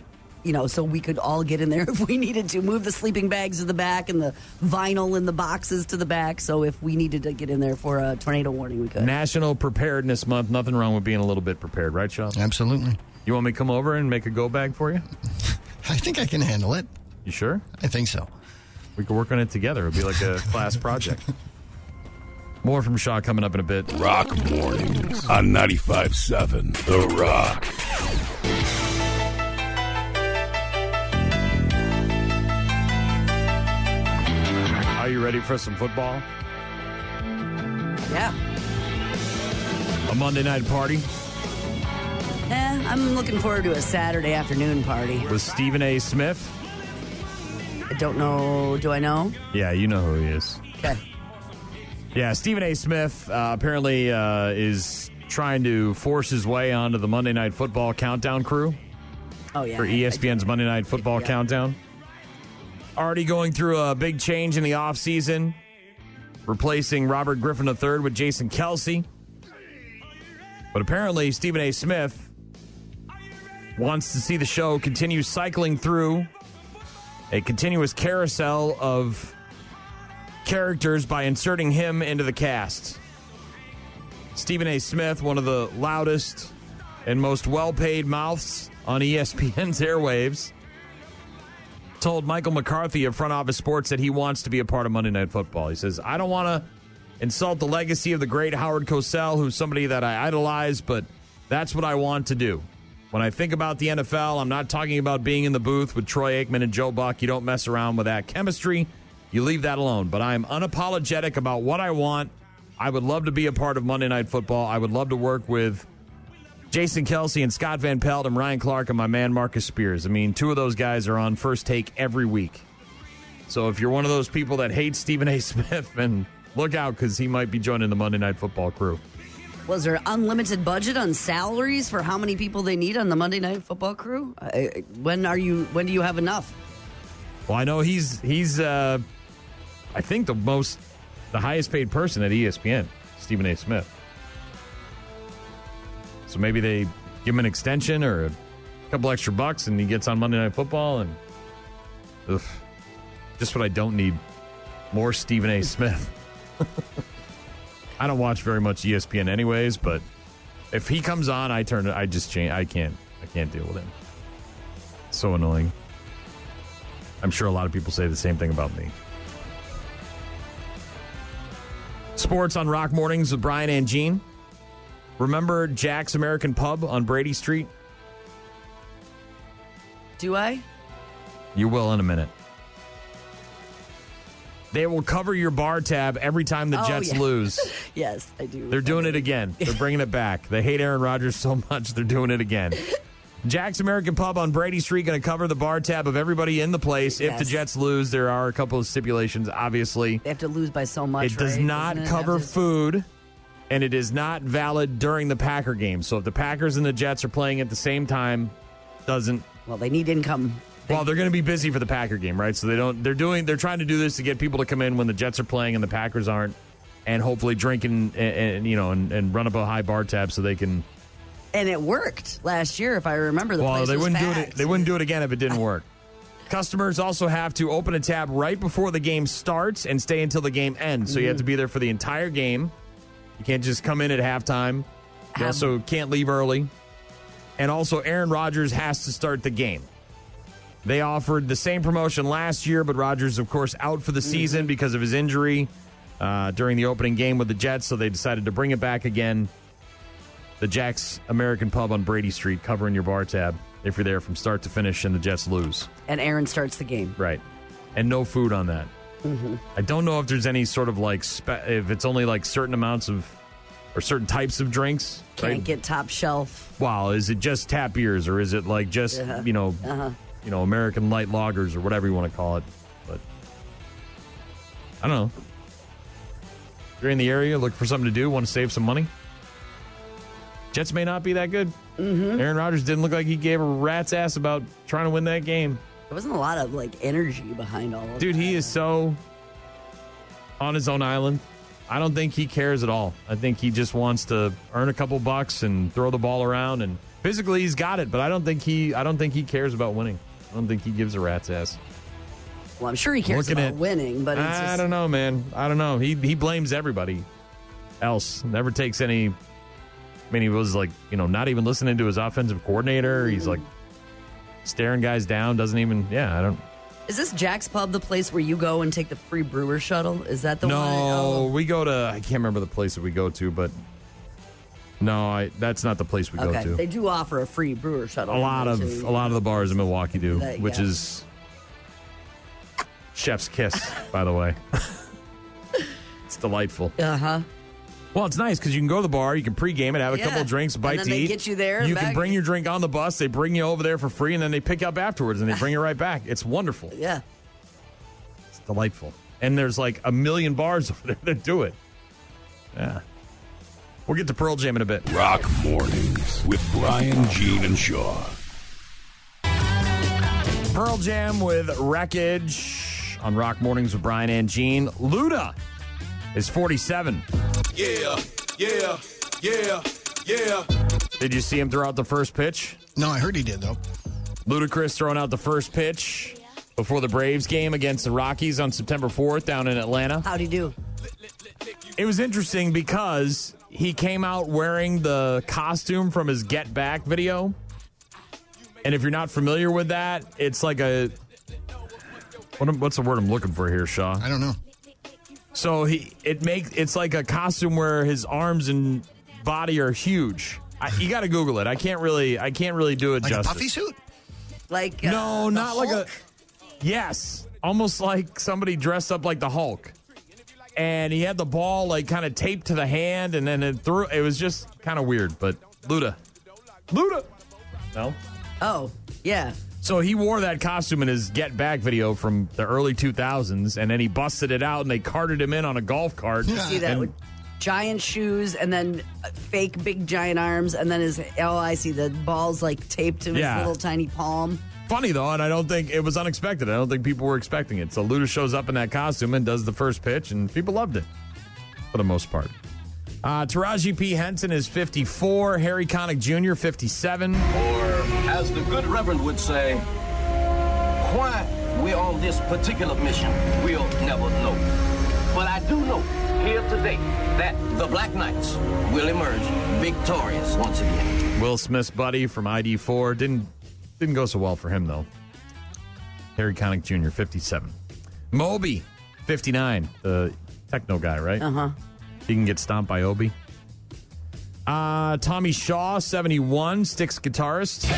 so we could all get in there if we needed to. Move the sleeping bags to the back and the vinyl in the boxes to the back. So if we needed to get in there for a tornado warning, we could. National Preparedness Month. Nothing wrong with being a little bit prepared, right, Sean? Absolutely. You want me to come over and make a go bag for you? I think I can handle it. You sure? I think so. We could work on it together. It'll be like a class project. More from Shaw coming up in a bit. Rock Mornings on 95.7 The Rock. Are you ready for some football? Yeah. A Monday night party I'm looking forward to a Saturday afternoon party. with Stephen A. Smith. I don't know. Do I know? Yeah, you know who he is. Okay. Yeah, Stephen A. Smith apparently is trying to force his way onto the Monday Night Football Countdown crew Oh, yeah. for ESPN's Monday Night Football Countdown. already going through a big change in the offseason, replacing Robert Griffin III with Jason Kelce. But apparently, Stephen A. Smith wants to see the show continue cycling through a continuous carousel of characters by inserting him into the cast. Stephen A. Smith, one of the loudest and most well-paid mouths on ESPN's airwaves, told Michael McCarthy of Front Office Sports that he wants to be a part of Monday Night Football. He says, I don't want to insult the legacy of the great Howard Cosell, who's somebody that I idolize, but that's what I want to do. When I think about the NFL, I'm not talking about being in the booth with Troy Aikman and Joe Buck. You don't mess around with that chemistry. You leave that alone. But I am unapologetic about what I want. I would love to be a part of Monday Night Football. I would love to work with Jason Kelce and Scott Van Pelt and Ryan Clark and my man Marcus Spears. I mean, two of those guys are on First Take every week. So if you're one of those people that hates Stephen A. Smith, then look out, because he might be joining the Monday Night Football crew. Was there unlimited budget on salaries for how many people they need on the Monday Night Football crew? When do you have enough? Well, I know he's I think the highest paid person at ESPN, Stephen A. Smith. So maybe they give him an extension or a couple extra bucks and he gets on Monday Night Football, and just what I don't need. More Stephen A. Smith. I don't watch very much ESPN anyways, but if he comes on, I just change. I can't deal with him. So annoying. I'm sure a lot of people say the same thing about me. Sports on Rock Mornings with Brian and Gene. Remember Jack's American Pub on Brady Street? Do I? You will in a minute. They will cover your bar tab every time the Jets lose. Yes, I do. They're doing it again. They're bringing it back. They hate Aaron Rodgers so much, they're doing it again. Jack's American Pub on Brady Street going to cover the bar tab of everybody in the place. If the Jets lose, there are a couple of stipulations, obviously. They have to lose by so much, It does not cover food, and it is not valid during the Packer game. So if the Packers and the Jets are playing at the same time, doesn't... Well, they need income. Well, they're going to be busy for the Packer game, right? So they're trying to do this to get people to come in when the Jets are playing and the Packers aren't, and hopefully drink and run up a high bar tab so they can. And it worked last year, if I remember. They wouldn't do it. They wouldn't do it again if it didn't work. Customers also have to open a tab right before the game starts and stay until the game ends. So you have to be there for the entire game. You can't just come in at halftime. You also can't leave early. And also, Aaron Rodgers has to start the game. They offered the same promotion last year, but Rodgers, of course, out for the season because of his injury during the opening game with the Jets, so they decided to bring it back again. The Jack's American Pub on Brady Street, covering your bar tab if you're there from start to finish and the Jets lose. And Aaron starts the game. Right. And no food on that. Mm-hmm. I don't know if there's any sort of if it's only like certain amounts of, or certain types of drinks. Can't get top shelf. Wow, is it just tap beers, or is it like just, American light lagers or whatever you want to call it? But I don't know. If you're in the area, look for something to do, want to save some money. Jets may not be that good. Mm-hmm. Aaron Rodgers didn't look like he gave a rat's ass about trying to win that game. There wasn't a lot of energy behind all of that. Dude, he is so on his own island. I don't think he cares at all. I think he just wants to earn a couple bucks and throw the ball around, and physically he's got it, but I don't think he cares about winning. I don't think he gives a rat's ass. Well, I'm sure he cares about winning, but it's I don't know, man. I don't know. He blames everybody else. Never takes any. I mean, he was not even listening to his offensive coordinator. He's staring guys down. Doesn't even. Yeah, I don't. Is this Jack's Pub the place where you go and take the free brewer shuttle? Is that the one? No, we go to. I can't remember the place that we go to, but no, that's not the place we go to. They do offer a free brewer shuttle. A lot of the bars in Milwaukee do, which is chef's kiss, by the way. It's delightful. Uh-huh. Well, it's nice because you can go to the bar, you can pregame it, have a couple of drinks, bite to eat. Get you there. You can bring your drink on the bus. They bring you over there for free, and then they pick you up afterwards, and they bring you right back. It's wonderful. Yeah. It's delightful. And there's a million bars over there that do it. Yeah. We'll get to Pearl Jam in a bit. Rock Mornings with Brian, Gene, and Shaw. Pearl Jam with Wreckage. on Rock Mornings with Brian and Gene. Luda is 47. Yeah, yeah, yeah, yeah. Did you see him throw out the first pitch? No, I heard he did, though. Ludacris throwing out the first pitch before the Braves game against the Rockies on September 4th down in Atlanta. How'd he do? It was interesting because he came out wearing the costume from his Get Back video. And if you're not familiar with that, it's like a... What's the word I'm looking for here, Shaw? I don't know. So it's like a costume where his arms and body are huge. You got to Google it. I can't really do it like justice. A puffy suit? Like no, not Hulk? like a. Yes, almost like somebody dressed up like the Hulk, and he had the ball like kind of taped to the hand, and then it threw. It was just kind of weird. But Luda, no. Oh yeah. So he wore that costume in his Get Back video from the early 2000s, and then he busted it out, and they carted him in on a golf cart. You see that with giant shoes, and then fake big giant arms, and then I see the balls like taped to his little tiny palm. Funny though, and I don't think it was unexpected. I don't think people were expecting it. So Luda shows up in that costume and does the first pitch, and people loved it for the most part. Taraji P. Henson is 54. Harry Connick Jr., 57. Or, as the good Reverend would say, why we're on this particular mission, we'll never know. But I do know here today that the Black Knights will emerge victorious once again. Will Smith's buddy from ID4 didn't go so well for him, though. Harry Connick Jr., 57. Moby, 59. The techno guy, right? Uh-huh. He can get stomped by Obi. Tommy Shaw, 71, Styx guitarist.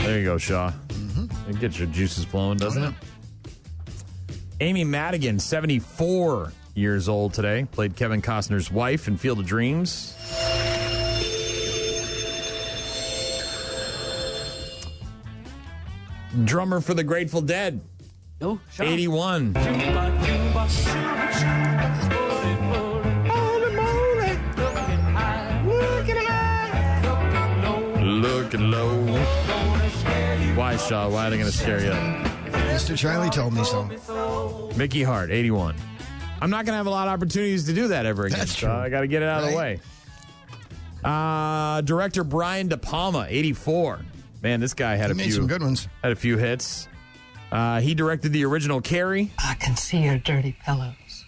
There you go, Shaw. It gets your juices flowing, doesn't it? Amy Madigan, 74 years old today. Played Kevin Costner's wife in Field of Dreams. Drummer for the Grateful Dead. Oh, Shaw. 81. Looking low. Why, Shaw? Why are they going to scare you up? Mr. Charlie told me so. Mickey Hart, 81. I'm not going to have a lot of opportunities to do that ever again. That's true. I got to get it out of the way. Director Brian De Palma, 84. Man, this guy had made some good ones. Had a few hits. He directed the original Carrie. I can see your dirty pillows.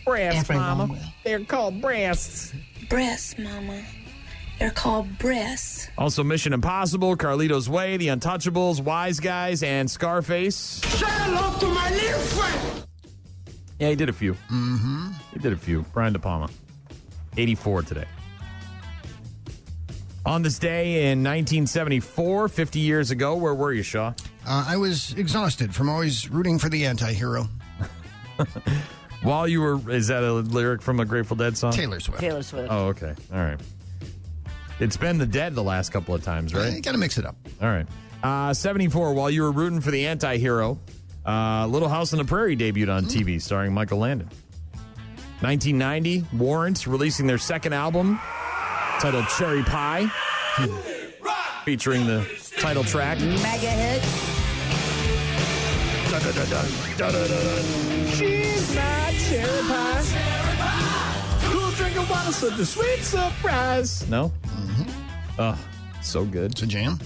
Breasts, Everyone Mama. will. They're called breasts. Breasts, Mama. They're called breasts. Also Mission Impossible, Carlito's Way, The Untouchables, Wise Guys, and Scarface. Say hello to my little friend. Yeah, he did a few. Mm-hmm. He did a few. Brian De Palma. 84 today. On this day in 1974, 50 years ago, where were you, Shaw? I was exhausted from always rooting for the anti-hero. While you were... Is that a lyric from a Grateful Dead song? Taylor Swift. Taylor Swift. Oh, okay. All right. It's been the Dead the last couple of times, right? You got to mix it up. All right. 74, while you were rooting for the anti-hero, Little House on the Prairie debuted on TV, starring Michael Landon. 1990, Warrant releasing their second album, titled Cherry Pie, featuring the title track. Mega hit. She's my cherry pie. Cool drink of water, such a sweet surprise. No? Mm-hmm. Oh, so good. It's a jam.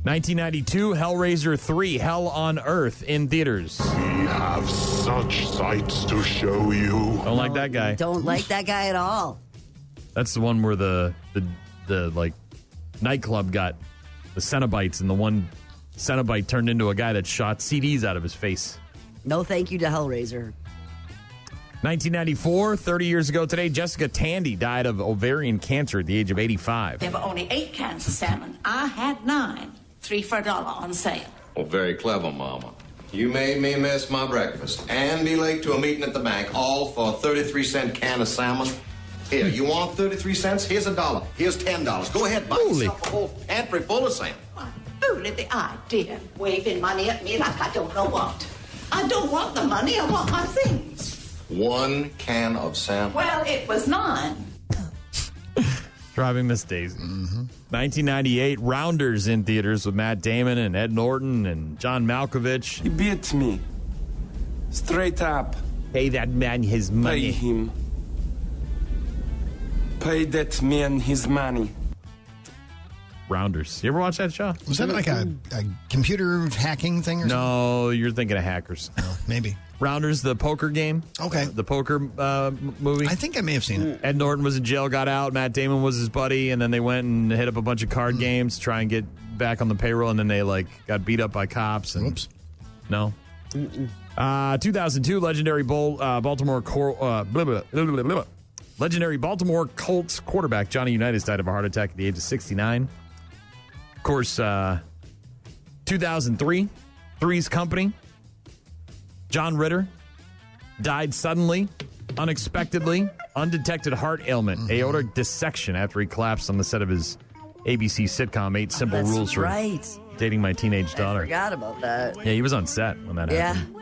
1992, Hellraiser 3, Hell on Earth in theaters. We have such sights to show you. Don't like that guy. Don't like that guy at all. That's the one where the like nightclub got the Cenobites, and the one Cenobite turned into a guy that shot CDs out of his face. No thank you to Hellraiser. 1994, 30 years ago today, Jessica Tandy died of ovarian cancer at the age of 85. There were only 8 cans of salmon. I had 9. 3 for $1 on sale. Oh, very clever, Mama. You made me miss my breakfast and be late to a meeting at the bank, all for a 33-cent can of salmon. Here, you want 33 cents? Here's $1. Here's $10. Go ahead, buy yourself a whole pantry full of salmon. Truly the idea. Waving money at me like I don't know what. I don't want the money. I want my things. 1 can of salmon. Well, it was 9. Driving Miss Daisy. 1998, Rounders in theaters with Matt Damon and Ed Norton and John Malkovich. He beat me. Straight up. Pay that man his money. Pay him. Pay that man his money. Rounders. You ever watch that show? Was that like a computer hacking thing or something? No, you're thinking of Hackers. Oh, maybe. Rounders, the poker game. Okay. The poker movie. I think I may have seen it. Ed Norton was in jail, got out. Matt Damon was his buddy, and then they went and hit up a bunch of card games to try and get back on the payroll, and then they got beat up by cops. And, Whoops. No. 2002, legendary Baltimore legendary Baltimore Colts quarterback Johnny Unitas died of a heart attack at the age of 69. Of course, 2003, Three's Company. John Ritter died suddenly, unexpectedly, undetected heart ailment, aortic dissection after he collapsed on the set of his ABC sitcom 8 Simple Rules for Dating My Teenage Daughter. I forgot about that. Yeah, he was on set when that happened.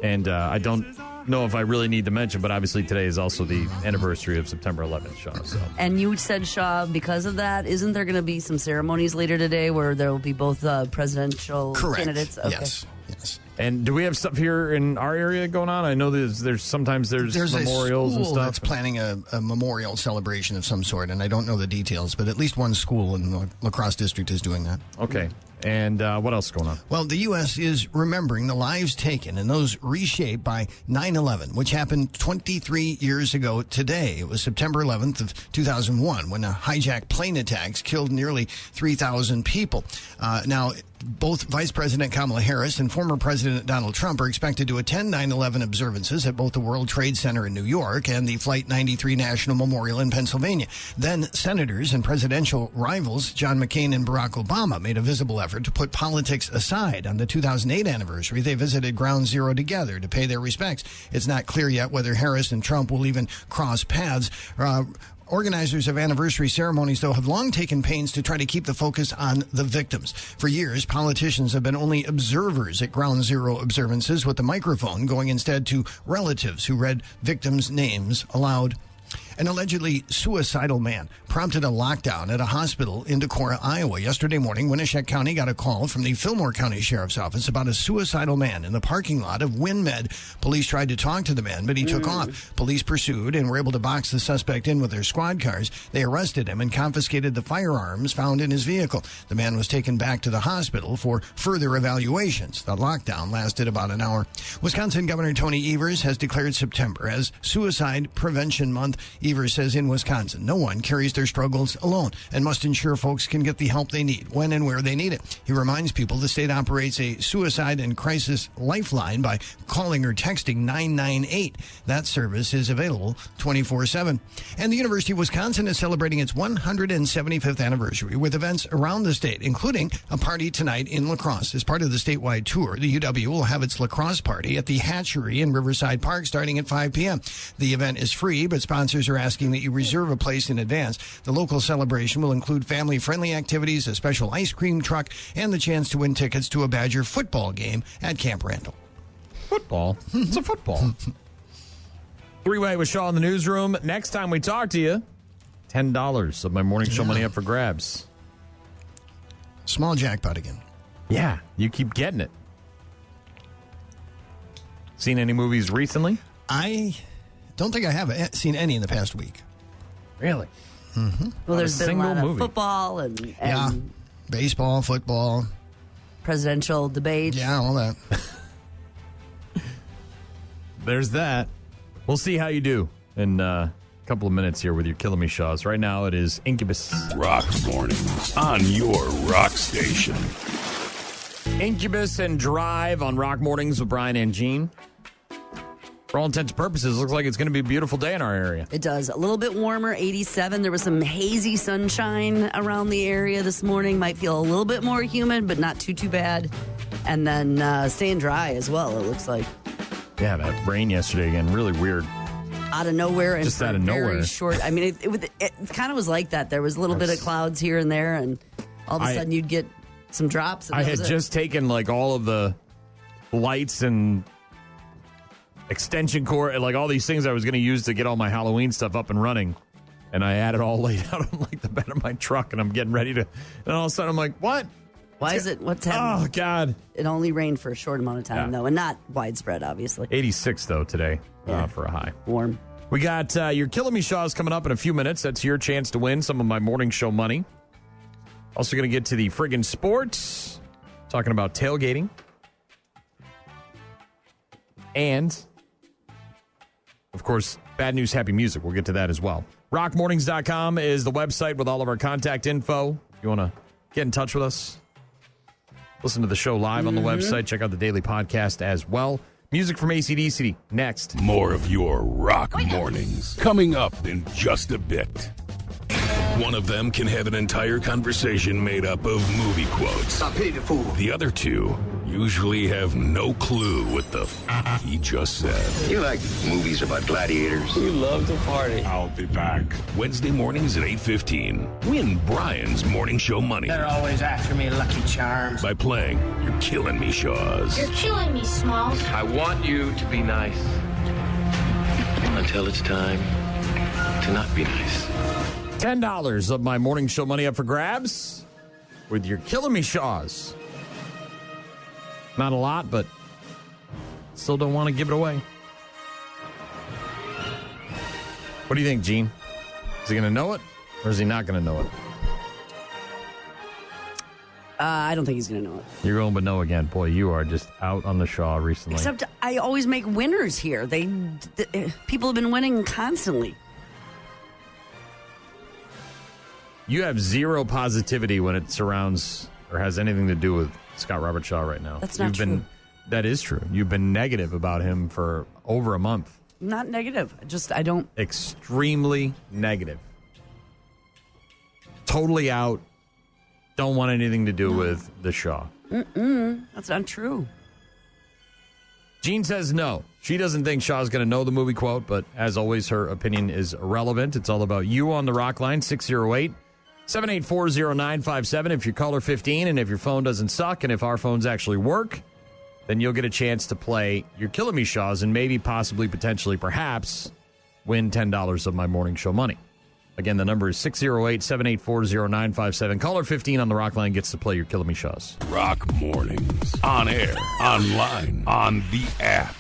And I don't know if I really need to mention, but obviously today is also the anniversary of September 11th, Shaw. So. And you said, Shaw, because of that, isn't there going to be some ceremonies later today where there will be both presidential candidates? Okay. Yes. And do we have stuff here in our area going on? I know there's sometimes there's memorials and stuff. That's planning a memorial celebration of some sort, and I don't know the details, but at least one school in the La Crosse district is doing that. Okay. And what else is going on? Well, the U.S. is remembering the lives taken and those reshaped by 9/11, which happened 23 years ago today. It was September 11th of 2001 when a hijacked plane attacks killed nearly 3,000 people. Now, both Vice President Kamala Harris and former President Donald Trump are expected to attend 9/11 observances at both the World Trade Center in New York and the Flight 93 National Memorial in Pennsylvania. Then senators and presidential rivals John McCain and Barack Obama made a visible effort to put politics aside. On the 2008 anniversary, they visited Ground Zero together to pay their respects. It's not clear yet whether Harris and Trump will even cross paths. Organizers of anniversary ceremonies, though, have long taken pains to try to keep the focus on the victims. For years, politicians have been only observers at Ground Zero observances, with the microphone going instead to relatives who read victims' names aloud. An allegedly suicidal man prompted a lockdown at a hospital in Decorah, Iowa. Yesterday morning, Winneshiek County got a call from the Fillmore County Sheriff's Office about a suicidal man in the parking lot of WinMed. Police tried to talk to the man, but he took off. Police pursued and were able to box the suspect in with their squad cars. They arrested him and confiscated the firearms found in his vehicle. The man was taken back to the hospital for further evaluations. The lockdown lasted about an hour. Wisconsin Governor Tony Evers has declared September as Suicide Prevention Month. Evers says in Wisconsin, no one carries their struggles alone and must ensure folks can get the help they need when and where they need it. He reminds people the state operates a suicide and crisis lifeline by calling or texting 998. That service is available 24/7. And the University of Wisconsin is celebrating its 175th anniversary with events around the state, including a party tonight in La Crosse. As part of the statewide tour, the UW will have its lacrosse party at the Hatchery in Riverside Park starting at 5 p.m. The event is free, but sponsors are asking that you reserve a place in advance. The local celebration will include family-friendly activities, a special ice cream truck, and the chance to win tickets to a Badger football game at Camp Randall. Football? It's a football. Three-way with Shaw in the newsroom. Next time we talk to you, $10 of my morning show money up for grabs. Small jackpot again. Yeah, you keep getting it. Seen any movies recently? I don't think I have seen any in the past week. Really? Mm-hmm. Well, there's been a lot of football and baseball, football, presidential debates. Yeah, all that. There's that. We'll see how you do in a couple of minutes here with your Killing Me Shaws. Right now, it is Incubus. Rock Mornings on your rock station. Incubus and Drive on Rock Mornings with Brian and Gene. For all intents and purposes, looks like it's going to be a beautiful day in our area. It does. A little bit warmer, 87. There was some hazy sunshine around the area this morning. Might feel a little bit more humid, but not too bad. And then staying dry as well, it looks like. Yeah, that rain yesterday again, really weird. Out of nowhere. And just out of nowhere. Short. I mean, it kind of was like that. There was a little bit of clouds here and there, and all of a sudden you'd get some drops. And I had just taken like all of the lights and extension cord, like all these things I was going to use to get all my Halloween stuff up and running. And I had it all laid out on like the bed of my truck, and I'm getting ready to. And all of a sudden, I'm like, "What? Why is it? What's happening?" Oh God! It only rained for a short amount of time, though, and not widespread, obviously. 86 though today for a high. Warm. We got your Killing Me Shaws coming up in a few minutes. That's your chance to win some of my morning show money. Also going to get to the friggin' sports, talking about tailgating. And, of course, bad news, happy music. We'll get to that as well. Rockmornings.com is the website with all of our contact info. If you want to get in touch with us, listen to the show live on the website. Check out the daily podcast as well. Music from AC/DC next. More of your rock mornings coming up in just a bit. One of them can have an entire conversation made up of movie quotes. I pity the fool. The other two usually have no clue what the he just said. You like movies about gladiators? You love to party. I'll be back. Wednesday mornings at 8:15. Win Brian's Morning Show money They're always after me, Lucky Charms. by playing You're Killing Me, Shaws. You're killing me, Smalls. I want you to be nice until it's time to not be nice. $10 of my morning show money up for grabs with your Killing Me Shaws. Not a lot, but still don't want to give it away. What do you think, Gene? Is he going to know it, or is he not going to know it? I don't think he's going to know it. You're going but no again. Boy, you are just out on the Shaw recently. Except I always make winners here. People have been winning constantly. You have zero positivity when it surrounds or has anything to do with Scott Robert Shaw right now. That's not true. That is true. You've been negative about him for over a month. Not negative. I don't. Extremely negative. Totally out. Don't want anything to do with the Shaw. That's not true. Jean says no. She doesn't think Shaw's going to know the movie quote, but as always, her opinion is irrelevant. It's all about you on the rock line, 608-784-0957. If you're caller 15 and if your phone doesn't suck and if our phones actually work, then you'll get a chance to play You're Killing Me, Shaws, and maybe, possibly, potentially, perhaps win $10 of my morning show money. Again, the number is 608-784-0957. Caller 15 on the rock line gets to play You're Killing Me, Shaws. Rock mornings. On air, online, on the app.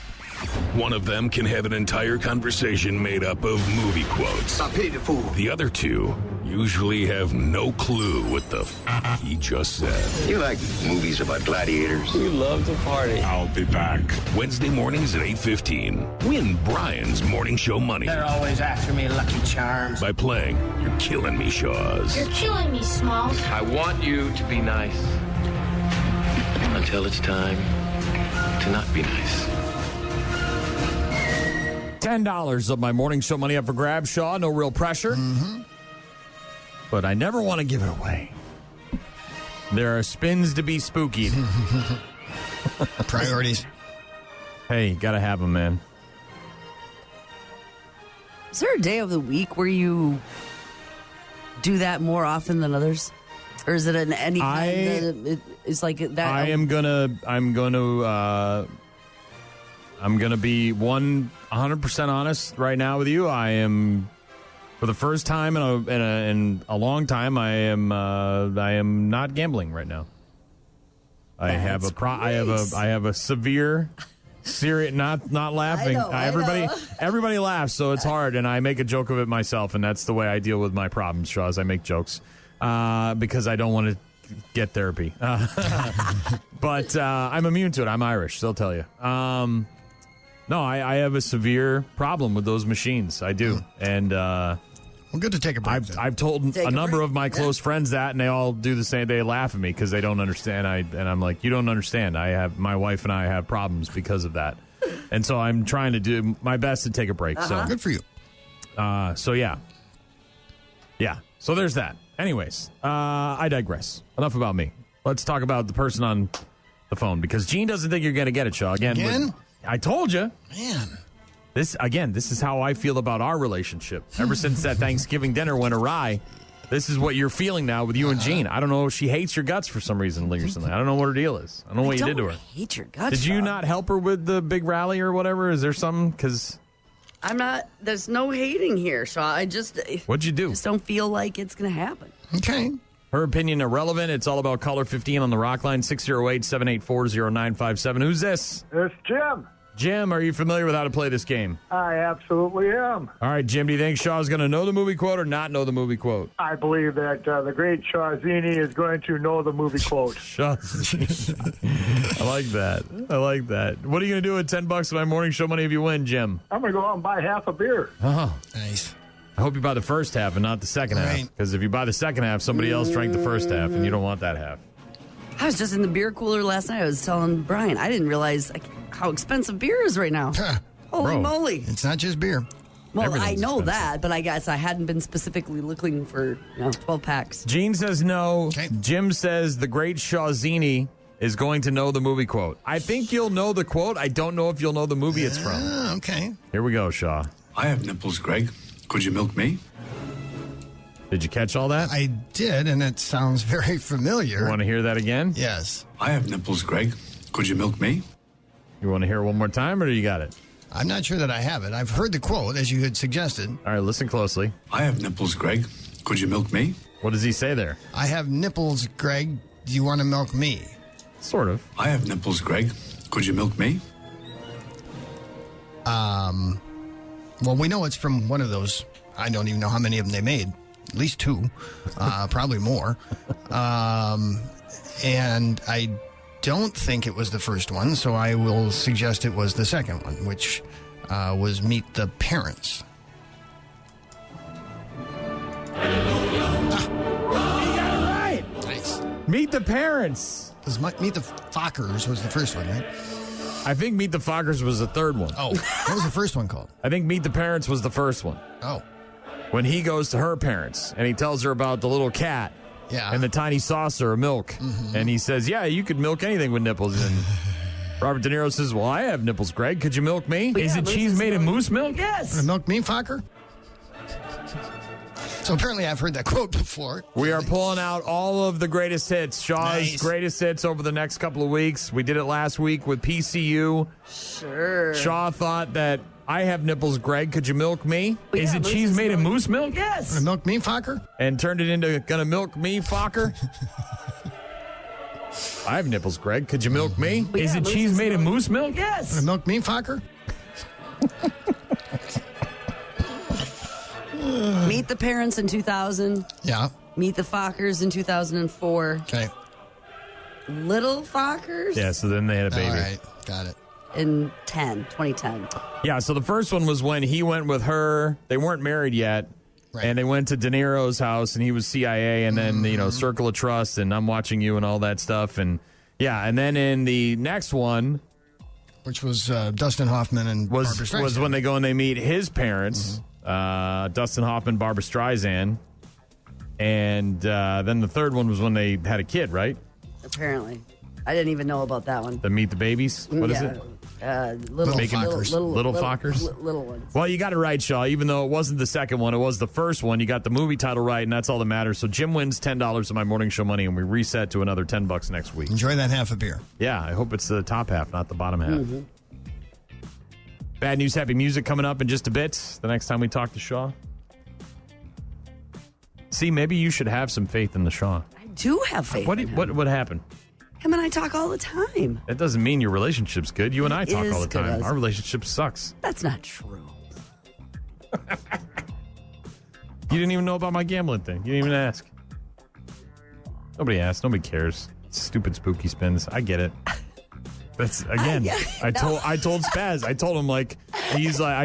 One of them can have an entire conversation made up of movie quotes. I pity the fool. The other two usually have no clue what the he just said. You like movies about gladiators? You love to party. I'll be back. Wednesday mornings at 8:15. Win Brian's Morning Show money They're always after me, Lucky Charms. by playing You're Killing Me, Shaws. You're killing me, Smalls. I want you to be nice until it's time to not be nice. $10 of my morning show money up for grabs, Shaw. No real pressure. But I never want to give it away. There are spins to be spooky. Priorities. Hey, gotta have them, man. Is there a day of the week where you do that more often than others? Or is it an any kind that it's like that? I'm gonna be 100% honest right now with you. I am, for the first time in a long time, I am not gambling right now. I have a severe, serious, not laughing. Everybody laughs, so it's hard, and I make a joke of it myself, and that's the way I deal with my problems, Shaw, is I make jokes because I don't want to get therapy. But I'm immune to it. I'm Irish, they'll tell you. No, I have a severe problem with those machines. I do. And well, good to take a break. I've told a number of my close friends that, and they all do the same. They laugh at me because they don't understand. And I'm like, you don't understand. My wife and I have problems because of that. And so I'm trying to do my best to take a break. So good for you. So yeah. So there's that. Anyways, I digress. Enough about me. Let's talk about the person on the phone, because Gene doesn't think you're going to get it, Shaw. Again? I told you. Man. This is how I feel about our relationship. Ever since that Thanksgiving dinner went awry, this is what you're feeling now with you and Jean. I don't know if she hates your guts for some reason recently. I don't know what her deal is. I don't know what you did to her. Hate your guts. Did you not help her with the big rally or whatever? Is there something? Because I'm not. There's no hating here, Shaw. I just. What'd you do? Just don't feel like it's going to happen. Okay. Her opinion irrelevant. It's all about Caller 15 on the Rock Line, 608-784-0957. Who's this? It's Jim. Jim, are you familiar with how to play this game? I absolutely am. All right, Jim, do you think Shaw's going to know the movie quote or not know the movie quote? I believe that the great Shawzini is going to know the movie quote. Shawzini. I like that. What are you going to do with $10 of my morning show money if you win, Jim? I'm going to go out and buy half a beer. Oh, nice. I hope you buy the first half and not the second half. Because if you buy the second half, somebody else drank the first half, and you don't want that half. I was just in the beer cooler last night. I was telling Brian, I didn't realize how expensive beer is right now. Holy moly. It's not just beer. Well, I know that, but I guess I hadn't been specifically looking for 12 packs. Gene says no. Okay. Jim says the great Shawzini is going to know the movie quote. I think you'll know the quote. I don't know if you'll know the movie it's from. Okay. Here we go, Shaw. I have nipples, Greg. Could you milk me? Did you catch all that? I did, and it sounds very familiar. You want to hear that again? Yes. I have nipples, Greg. Could you milk me? You want to hear it one more time, or do you got it? I'm not sure that I have it. I've heard the quote, as you had suggested. All right, listen closely. I have nipples, Greg. Could you milk me? What does he say there? I have nipples, Greg. Do you want to milk me? Sort of. I have nipples, Greg. Could you milk me? Well, we know it's from one of those. I don't even know how many of them they made. At least two, probably more. And I don't think it was the first one, so I will suggest it was the second one, which was Meet the Parents. Right. Nice. Meet the Parents. Meet the Fockers was the first one, right? I think Meet the Fockers was the third one. Oh, what was the first one called? I think Meet the Parents was the first one. Oh. When he goes to her parents and he tells her about the little cat and the tiny saucer of milk. Mm-hmm. And he says, yeah, you could milk anything with nipples. And Robert De Niro says, well, I have nipples, Greg. Could you milk me? Is it cheese made of moose milk? Yes. Want to milk me, Fokker? So apparently I've heard that quote before. We are pulling out all of the greatest hits. Shaw's greatest hits over the next couple of weeks. We did it last week with PCU. Sure. Shaw thought that I have nipples, Greg. Could you milk me? Is it cheese made of moose milk? Yes. Want to milk me, Fokker? And turned it into gonna milk me, Fokker? I have nipples, Greg. Could you milk me? Is it cheese made of moose milk? Yes. Want to milk me, Fokker? Meet the Parents in 2000. Yeah. Meet the Fockers in 2004. Okay. Little Fockers? Yeah, so then they had a baby. All right. Got it. In 2010. Yeah, so the first one was when he went with her. They weren't married yet. Right. And they went to De Niro's house, and he was CIA, and then, Circle of Trust, and I'm Watching You, and all that stuff. And, yeah, and then in the next one... Which was Dustin Hoffman and Barbra Streisand. Was when they go and they meet his parents, Dustin Hoffman, Barbra Streisand. And then the third one was when they had a kid, right? Apparently. I didn't even know about that one. The Meet the Babies? What is it? Little Fockers. Little Fockers? Little ones. Well, you got it right, Shaw. Even though it wasn't the second one, it was the first one. You got the movie title right, and that's all that matters. So Jim wins $10 of my morning show money, and we reset to another $10 next week. Enjoy that half a beer. Yeah, I hope it's the top half, not the bottom half. Mm-hmm. Bad news, happy music coming up in just a bit. The next time we talk to Shaw. See, maybe you should have some faith in the Shaw. I do have faith. What happened? Him and I talk all the time. That doesn't mean your relationship's good. You and I talk all the time. Good. Our relationship sucks. That's not true. You didn't even know about my gambling thing. You didn't even ask. Nobody asked. Nobody cares. Stupid spooky spins. I get it. That's again. I told Spaz. I told him I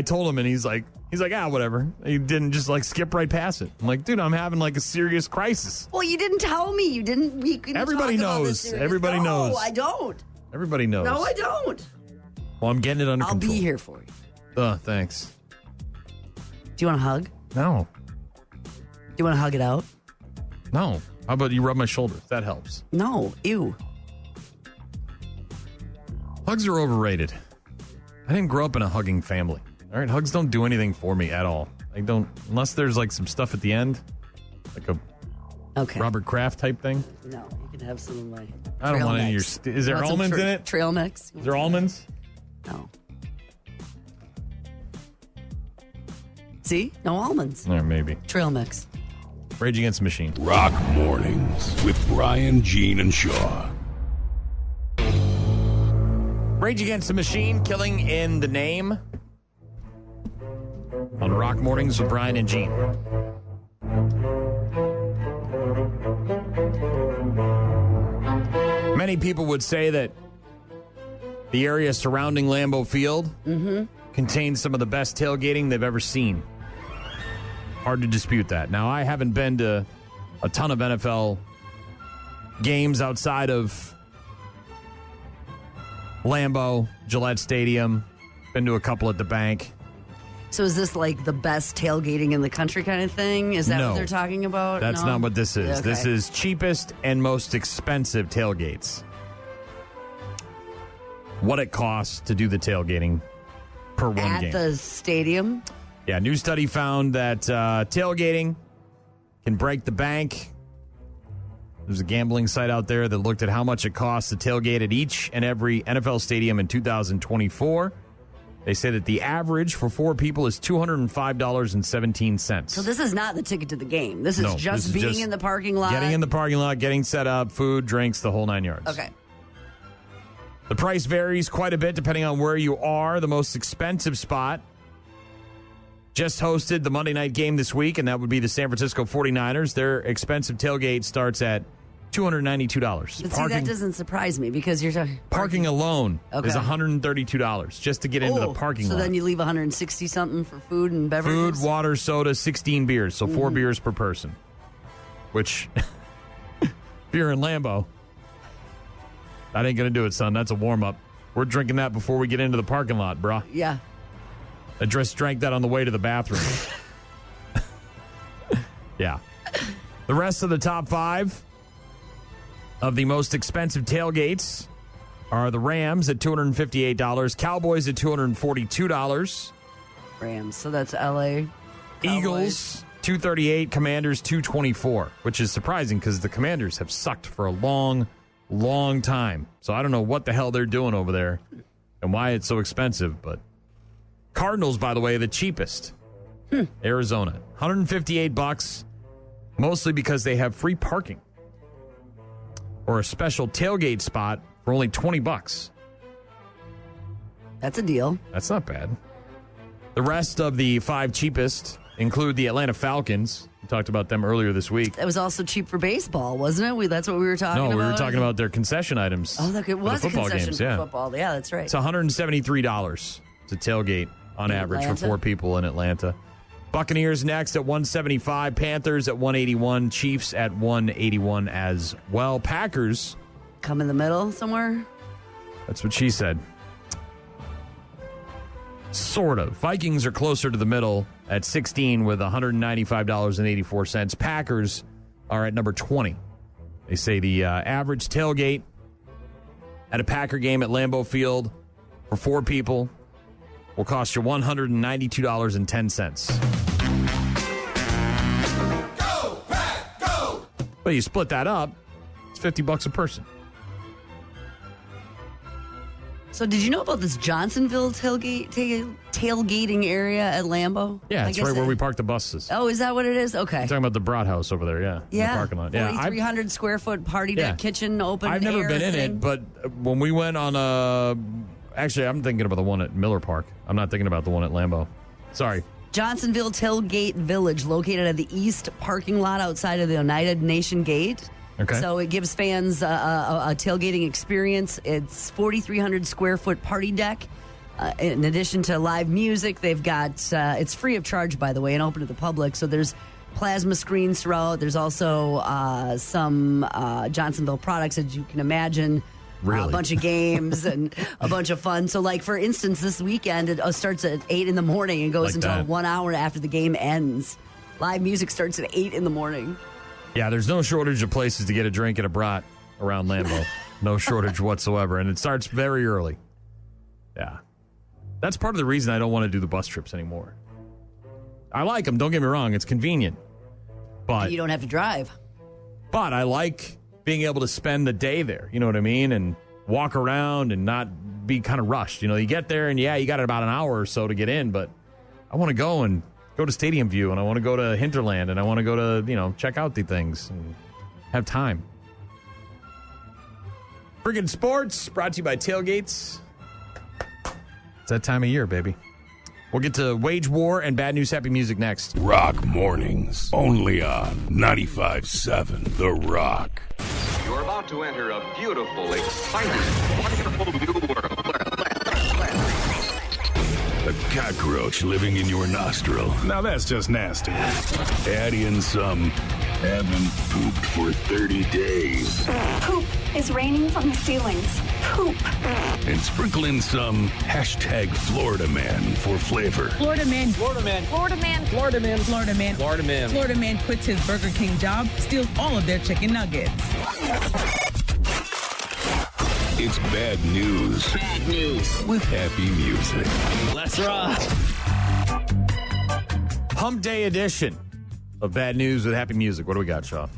told him and he's like whatever. He didn't just skip right past it. I'm like, dude, I'm having a serious crisis. Well, you didn't tell me. You didn't. We couldn't Everybody talk about knows. this Everybody knows. No, I don't. Everybody knows. No, I don't. Well, I'm getting it under control. I'll be here for you. Thanks. Do you want a hug? No. Do you want to hug it out? No. How about you rub my shoulder? That helps. No. Ew. Hugs are overrated. I didn't grow up in a hugging family. All right, hugs don't do anything for me at all. I don't, unless there's some stuff at the end, like a Robert Kraft type thing. No, you can have some of my. I don't want any of your. Is there almonds in it? Trail mix. Is there almonds? No. See? No almonds. Or maybe. Trail mix. Rage Against the Machine. Rock Mornings with Brian, Gene, and Shaw. Rage Against the Machine, Killing in the Name. On Rock Mornings with Brian and Gene. Many people would say that the area surrounding Lambeau Field contains some of the best tailgating they've ever seen. Hard to dispute that. Now, I haven't been to a ton of NFL games outside of Lambeau, Gillette Stadium. Been to a couple at the bank. So is this like the best tailgating in the country kind of thing? Is that No. what they're talking about? That's No? not what this is. Okay. This is cheapest and most expensive tailgates. What it costs to do the tailgating per one At game. the stadium? Yeah, new study found that tailgating can break the bank. There's a gambling site out there that looked at how much it costs to tailgate at each and every NFL stadium in 2024. They say that the average for 4 people is $205.17. So this is not the ticket to the game. This is No, just this is being just in the parking lot. Getting in the parking lot, getting set up, food, drinks, the whole 9 yards. Okay. The price varies quite a bit depending on where you are. The most expensive spot just hosted the Monday night game this week, and that would be the San Francisco 49ers. Their expensive tailgate starts at $292. But see, that doesn't surprise me because you're talking Parking alone Okay. is $132 just to get into the parking so lot. then you leave 160 something for food and Food, beverages. water, soda, 16 beers, so 4 beers per person. Which, if you're in Lambeau, that ain't going to do it, son. That's a warm-up. We're drinking that before we get into the parking lot, bruh. Yeah. I just drank that on the way to the bathroom. Yeah. The rest of the top 5 of the most expensive tailgates are the Rams at $258, Cowboys at $242, Rams. So that's LA. Eagles $238, Commanders $224, which is surprising because the Commanders have sucked for a long, long time. So I don't know what the hell they're doing over there and why it's so expensive, but Cardinals, by the way, the cheapest. Arizona, $158, mostly because they have free parking or a special tailgate spot for only $20. That's a deal. That's not bad. The rest of the 5 cheapest include the Atlanta Falcons. We talked about them earlier this week. That was also cheap for baseball, wasn't it? That's what we were talking about. No, we were talking about their concession items. Oh, look, it for was the a football concession games. for Yeah. football. Yeah, that's right. It's $173 to tailgate on In average Atlanta? for 4 people in Atlanta. Buccaneers next at $175, Panthers at $181, Chiefs at $181 as well. Packers, come in the middle somewhere. That's what she said. Sort of. Vikings are closer to the middle at 16 with $195.84. Packers are at number 20. They say the average tailgate at a Packer game at Lambeau Field for 4 people will cost you $192.10. Go, Pack, go! But you split that up, it's $50 a person. So did you know about this Johnsonville tailgating area at Lambeau? Yeah, I it's guess right where we park the buses. Oh, is that what it is? Okay. I'm talking about the Brat House over there, yeah. Yeah. In the parking lot. Yeah, 4,300 square foot party Yeah. deck kitchen open I've never air been in thing. it, but when we went on actually, I'm thinking about the one at Miller Park. I'm not thinking about the one at Lambeau. Sorry. Johnsonville Tailgate Village, located at the east parking lot outside of the United Nation Gate. Okay. So it gives fans a tailgating experience. It's 4,300 square foot party deck. In addition to live music, they've got, it's free of charge, by the way, and open to the public. So there's plasma screens throughout. There's also some Johnsonville products, as you can imagine. Really? A bunch of games and a bunch of fun. So, like, for instance, this weekend, it starts at 8 in the morning and goes Like until that. 1 hour after the game ends. Live music starts at 8 in the morning. Yeah, there's no shortage of places to get a drink and a brat around Lambeau. No shortage whatsoever. And it starts very early. Yeah. That's part of the reason I don't want to do the bus trips anymore. I like them, don't get me wrong. It's convenient. But You don't have to drive. But I like being able to spend the day there, you know what I mean? And walk around and not be kind of rushed. You know, you get there and, yeah, you got about an hour or so to get in, but I want to go and go to Stadium View and I want to go to Hinterland and I want to go to, check out the things and have time. Friggin' Sports, brought to you by Tailgates. It's that time of year, baby. We'll get to Wage War and Bad News Happy Music next. Rock Mornings, only on 95.7 The Rock. You're about to enter a beautiful, exciting, wonderful new world. A cockroach living in your nostril. Now that's just nasty. Add in some haven't pooped for 30 days. Poop is raining from the ceilings. Poop. And sprinkle in some hashtag Florida Man for flavor. Florida Man. Florida Man. Florida Man. Florida Man. Florida Man. Florida Man. Florida Man quits his Burger King job, steals all of their chicken nuggets. It's bad news. Bad news. With happy music. Let's rock. Hump Day edition of Bad News with Happy Music. What do we got, Shaw?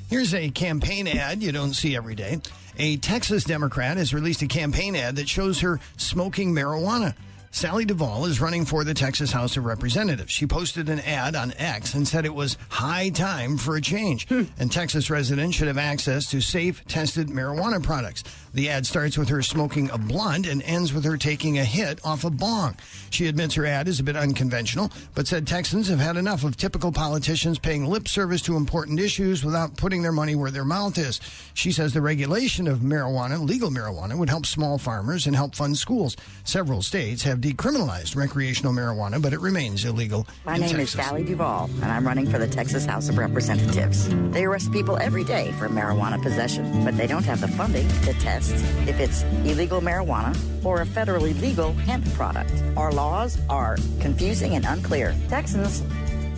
Here's a campaign ad you don't see every day. A Texas Democrat has released a campaign ad that shows her smoking marijuana. Sally Duvall is running for the Texas House of Representatives. She posted an ad on X and said it was high time for a change. And Texas residents should have access to safe, tested marijuana products. The ad starts with her smoking a blunt and ends with her taking a hit off a bong. She admits her ad is a bit unconventional, but said Texans have had enough of typical politicians paying lip service to important issues without putting their money where their mouth is. She says the regulation of marijuana, legal marijuana, would help small farmers and help fund schools. Several states have decriminalized recreational marijuana, but it remains illegal My in name Texas. is Sally Duvall, and I'm running for the Texas House of Representatives. They arrest people every day for marijuana possession, but they don't have the funding to test if it's illegal marijuana or a federally legal hemp product. Our laws are confusing and unclear. Texans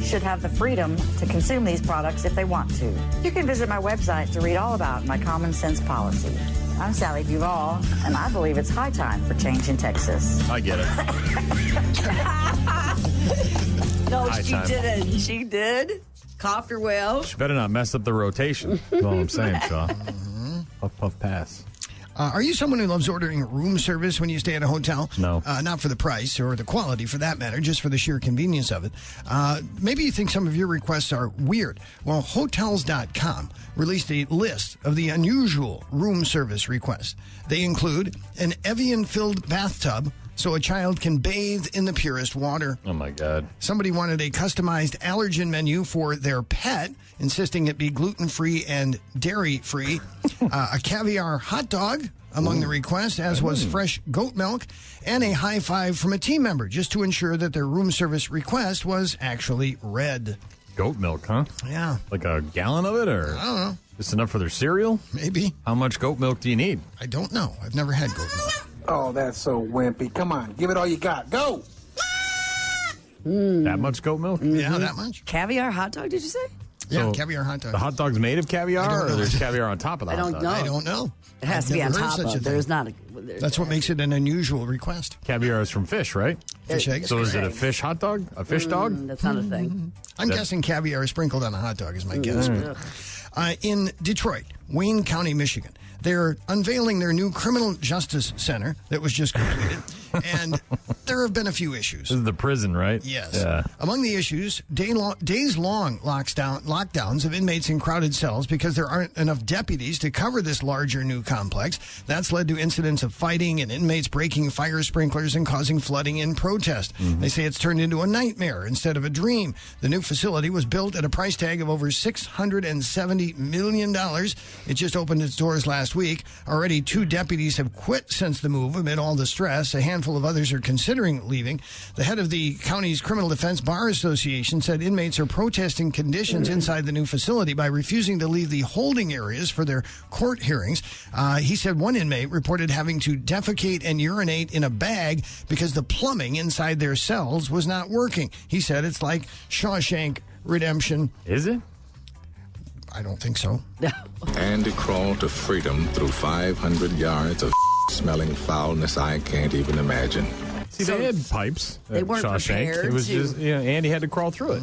should have the freedom to consume these products if they want to. You can visit my website to read all about my common sense policy. I'm Sally Duvall, and I believe it's high time for change in Texas. I get it. No, High she time. didn't. She did. Coughed her way out. She better not mess up the rotation. That's all I'm saying, Shaw. Puff, puff, pass. Are you someone who loves ordering room service when you stay at a hotel? No. Not for the price or the quality for that matter, just for the sheer convenience of it. Maybe you think some of your requests are weird. Well, Hotels.com released a list of the unusual room service requests. They include an Evian-filled bathtub so a child can bathe in the purest water. Oh, my God. Somebody wanted a customized allergen menu for their pet, insisting it be gluten-free and dairy-free. A caviar hot dog among the requests, as was fresh goat milk, and a high five from a team member, just to ensure that their room service request was actually read. Goat milk, huh? Yeah. Like a gallon of it, or I don't know. just enough for their cereal? Maybe. How much goat milk do you need? I don't know. I've never had goat milk. Oh, that's so wimpy. Come on, give it all you got. Go! That much goat milk? Yeah, that much. Caviar hot dog, did you say? Yeah, So, caviar hot dog. The hot dog's made of I caviar, don't or know. there's caviar on top of the I hot don't dog? know. I don't know. It has I've to be on never heard top such a of. thing. There's not a... That's what makes it an unusual request. Caviar is from fish, right? Fish eggs. So is it a fish hot dog? A fish dog? That's not a thing. I'm guessing caviar is sprinkled on a hot dog is my guess. In Detroit, Wayne County, Michigan, they're unveiling their new criminal justice center that was just completed. And there have been a few issues. This is the prison, right? Yes. Yeah. Among the issues, days-long lockdowns of inmates in crowded cells because there aren't enough deputies to cover this larger new complex. That's led to incidents of fighting and inmates breaking fire sprinklers and causing flooding in protest. They say it's turned into a nightmare instead of a dream. The new facility was built at a price tag of over $670 million. It just opened its doors last week. Already 2 deputies have quit since the move amid all the stress. A handful of others are considering leaving. The head of the county's Criminal Defense Bar Association said inmates are protesting conditions inside the new facility by refusing to leave the holding areas for their court hearings. He said one inmate reported having to defecate and urinate in a bag because the plumbing inside their cells was not working. He said it's like Shawshank Redemption. Is it? I don't think so. Andy crawled to freedom through 500 yards of smelling foulness I can't even imagine. See, they had pipes. They at weren't Shawshank. prepared It was to- just, Andy had to crawl through it.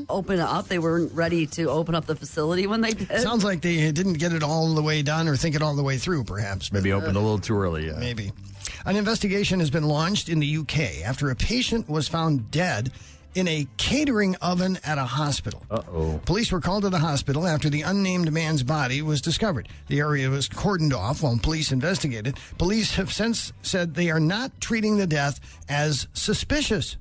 Open it up. They weren't ready to open up the facility when they did. Sounds like they didn't get it all the way done or think it all the way through, perhaps. Maybe opened a little too early. Yeah. Maybe. An investigation has been launched in the UK after a patient was found dead in a catering oven at a hospital. Uh-oh. Police were called to the hospital after the unnamed man's body was discovered. The area was cordoned off while police investigated. Police have since said they are not treating the death as suspicious.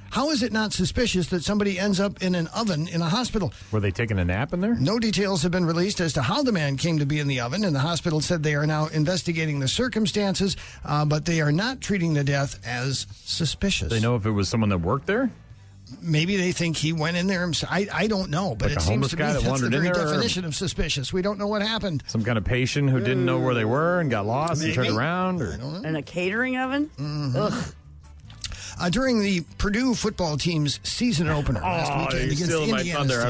How is it not suspicious that somebody ends up in an oven in a hospital? Were they taking a nap in there? No details have been released as to how the man came to be in the oven, and the hospital said they are now investigating the circumstances, but they are not treating the death as suspicious. They know if it was someone that worked there? Maybe they think he went in there himself. I don't know, but Like it a seems homeless to me guy that that's the wandered in very there, or- definition of suspicious. We don't know what happened. Some kind of patient who didn't know where they were and got lost and turned around? Or? In a catering oven? Ugh. During the Purdue football team's season opener last weekend you're against stealing my Indiana thunder. State.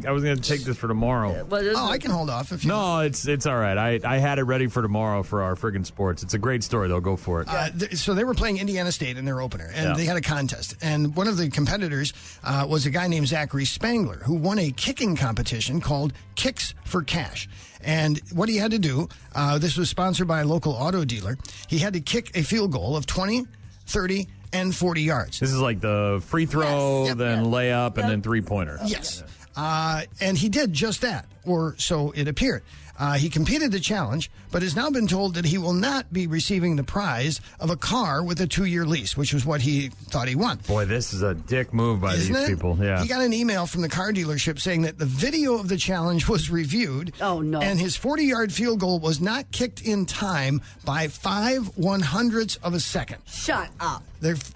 I was gonna take this for tomorrow. I can hold off if you No, it's all right. I had it ready for tomorrow for our friggin' sports. It's a great story, though. Go for it. So they were playing Indiana State in their opener, and they had a contest. And one of the competitors was a guy named Zachary Spangler, who won a kicking competition called Kicks for Cash. And what he had to do, this was sponsored by a local auto dealer, he had to kick a field goal of 20, 30, and 40 yards. This is like the free throw, then layup, and then three-pointer. Yes. And he did just that, or so it appeared. He competed the challenge, but has now been told that he will not be receiving the prize of a car with a 2-year lease, which was what he thought he won. Boy, this is a dick move by Isn't these it? people. Yeah. He got an email from the car dealership saying that the video of the challenge was reviewed. Oh, no. And his 40-yard field goal was not kicked in time by 5/100ths of a second. Shut up.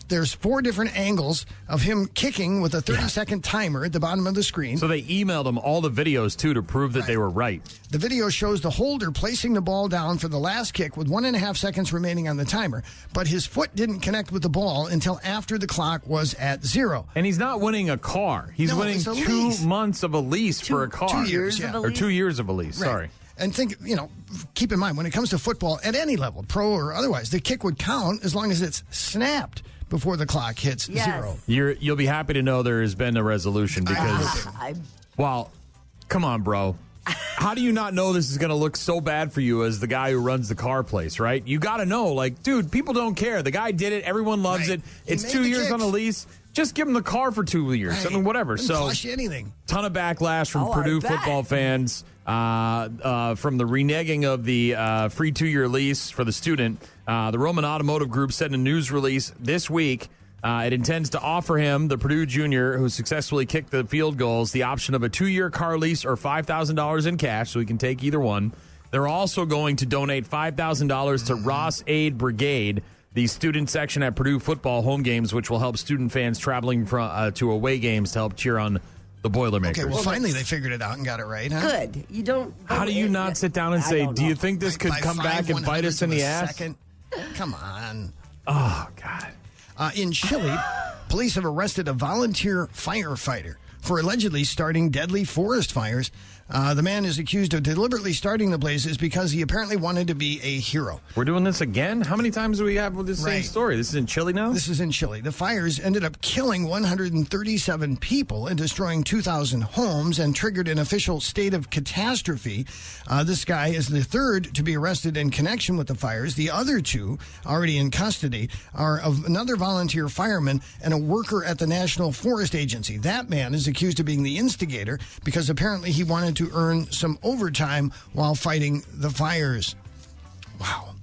There's 4 different angles of him kicking with a 30-second timer at the bottom of the screen. So they emailed him all the videos, too, to prove that they were right. The video shows the holder placing the ball down for the last kick with 1.5 seconds remaining on the timer, but his foot didn't connect with the ball until after the clock was at 0. And he's not winning a car. He's winning it's a 2 lease. months of a lease for a car. 2 years, yeah. Or 2 years of a lease, Right. sorry. And think, keep in mind, when it comes to football, at any level, pro or otherwise, the kick would count as long as it's snapped before the clock hits 0. You'll be happy to know there has been a resolution because, well, come on, bro. How do you not know this is going to look so bad for you as the guy who runs the car place, right? You got to know, like, dude, people don't care. The guy did it. Everyone loves it. It's 2 years on a lease. Just give him the car for 2 years. I mean, whatever. Doesn't cost you anything. Ton of backlash from Oh, Purdue I bet. football fans from the reneging of the free 2-year lease for the student. The Roman Automotive Group said in a news release this week it intends to offer him, the Purdue junior who successfully kicked the field goals, the option of a 2-year car lease or $5,000 in cash, so he can take either one. They're also going to donate $5,000 to Ross Aid Brigade, the student section at Purdue football home games, which will help student fans traveling to away games to help cheer on the Boilermakers. Okay, well, finally they figured it out and got it right, huh? Good. You don't. How do you not sit down and say, do you think this could By come back and bite us in the 5/100ths of a ass? second? Come on. Oh, God. In Chile, police have arrested a volunteer firefighter for allegedly starting deadly forest fires. The man is accused of deliberately starting the blazes because he apparently wanted to be a hero. We're doing this again? How many times do we have with this same Right. story? This is in Chile now? This is in Chile. The fires ended up killing 137 people and destroying 2,000 homes and triggered an official state of catastrophe. This guy is the third to be arrested in connection with the fires. The other 2, already in custody, are of another volunteer fireman and a worker at the National Forest Agency. That man is accused of being the instigator because apparently he wanted to earn some overtime while fighting the fires. Wow.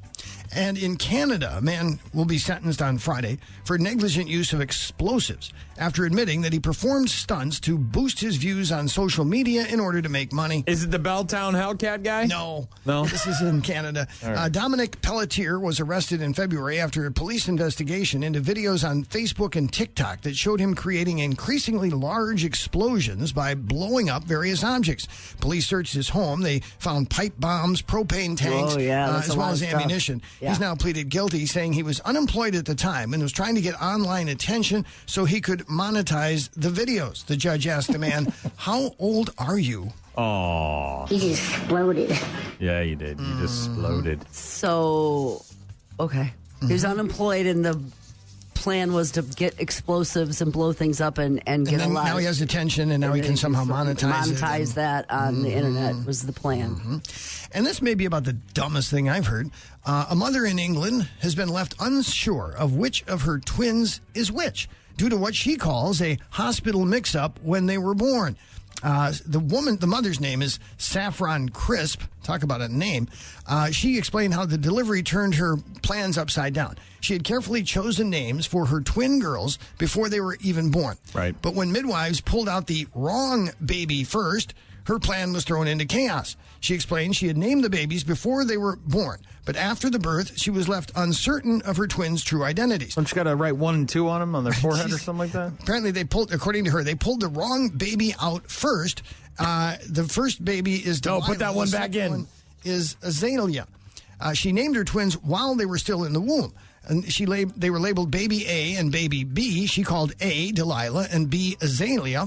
And in Canada, a man will be sentenced on Friday for negligent use of explosives after admitting that he performed stunts to boost his views on social media in order to make money. Is it the Belltown Hellcat guy? No. No? This is in Canada. All right. Dominic Pelletier was arrested in February after a police investigation into videos on Facebook and TikTok that showed him creating increasingly large explosions by blowing up various objects. Police searched his home. They found pipe bombs, propane tanks, Oh, yeah, that's as a well lot as of stuff. ammunition. Yeah. He's now pleaded guilty, saying he was unemployed at the time and was trying to get online attention so he could monetize the videos. The judge asked the man, "How old are you?" Oh. He just exploded. Yeah, you did. You just exploded. So, okay. He was unemployed and the plan was to get explosives and blow things up and get a lot. Now he has attention, and now he can somehow monetize that on the internet was the plan. And this may be about the dumbest thing I've heard. A mother in England has been left unsure of which of her twins is which due to what she calls a hospital mix-up when they were born. The mother's name is Saffron Crisp. Talk about a name. She explained how the delivery turned her plans upside down. She had carefully chosen names for her twin girls before they were even born. Right. But when midwives pulled out the wrong baby first, her plan was thrown into chaos. She explained she had named the babies before they were born, but after the birth, she was left uncertain of her twins' true identities. Don't you got to write 1 and 2 on them on their forehead or something like that? Apparently, according to her, they pulled the wrong baby out first. The first baby is Delilah. Put that one back in. One is Azalea. She named her twins while they were still in the womb. And they were labeled Baby A and Baby B. She called A Delilah and B Azalea,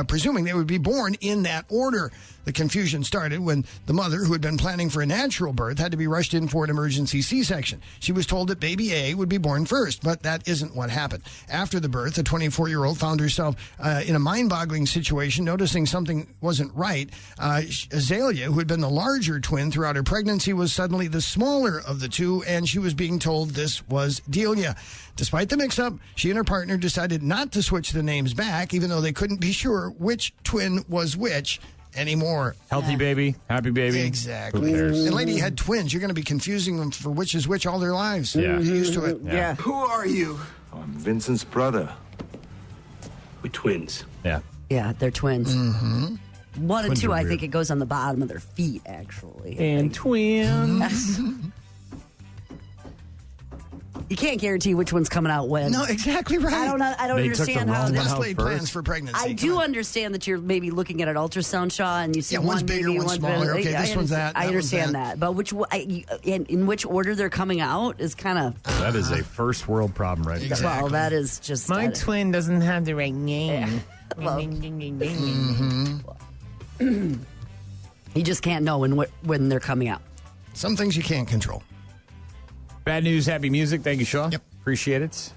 presuming they would be born in that order. The confusion started when the mother, who had been planning for a natural birth, had to be rushed in for an emergency C-section. She was told that Baby A would be born first, but that isn't what happened. After the birth, the 24-year-old found herself in a mind-boggling situation, noticing something wasn't right. Azalea, who had been the larger twin throughout her pregnancy, was suddenly the smaller of the two, and she was being told this was Delia. Despite the mix-up, she and her partner decided not to switch the names back, even though they couldn't be sure which twin was which anymore. Healthy baby, happy baby. Exactly. Who cares? And lady had twins. You're going to be confusing them for which is which all their lives. Yeah. Get used to it. Yeah. Who are you? I'm Vincent's brother. We're twins. Yeah. Yeah, they're twins. Mm-hmm. 1 and Twins 2, are I weird. think it goes on the bottom of their feet, actually. And twins. You can't guarantee which one's coming out when. No, exactly right. I don't They took the understand how wrong this. one Best out laid first. plans for pregnancy. I do understand that you're maybe looking at an ultrasound shot and you see Yeah, one one's bigger, baby, one's smaller. Okay, this one's that, I that one's understand that. that, but in which order they're coming out is kind of. That is a first world problem right there. Well, that is just. My twin doesn't have the right name. Well, Mm-hmm. you just can't know when they're coming out. Some things you can't control. Bad news, happy music. Thank you, Shaw. Yep. Appreciate it.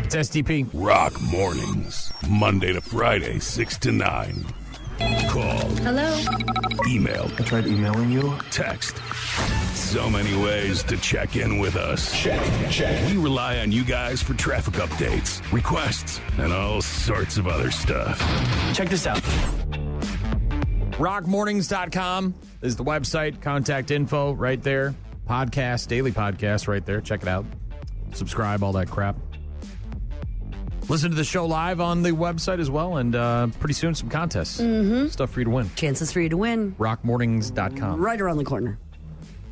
It's STP. Rock mornings, Monday to Friday, 6 to 9. Call. Hello? Email. I tried emailing you. Text. So many ways to check in with us. Check. We rely on you guys for traffic updates, requests, and all sorts of other stuff. Check this out. Rockmornings.com is the website. Contact info right there. Podcast, daily podcast right there. Check it out. Subscribe, all that crap. Listen to the show live on the website as well, and pretty soon some contests. Stuff for you to win. Chances for you to win. Rockmornings.com. Right around the corner.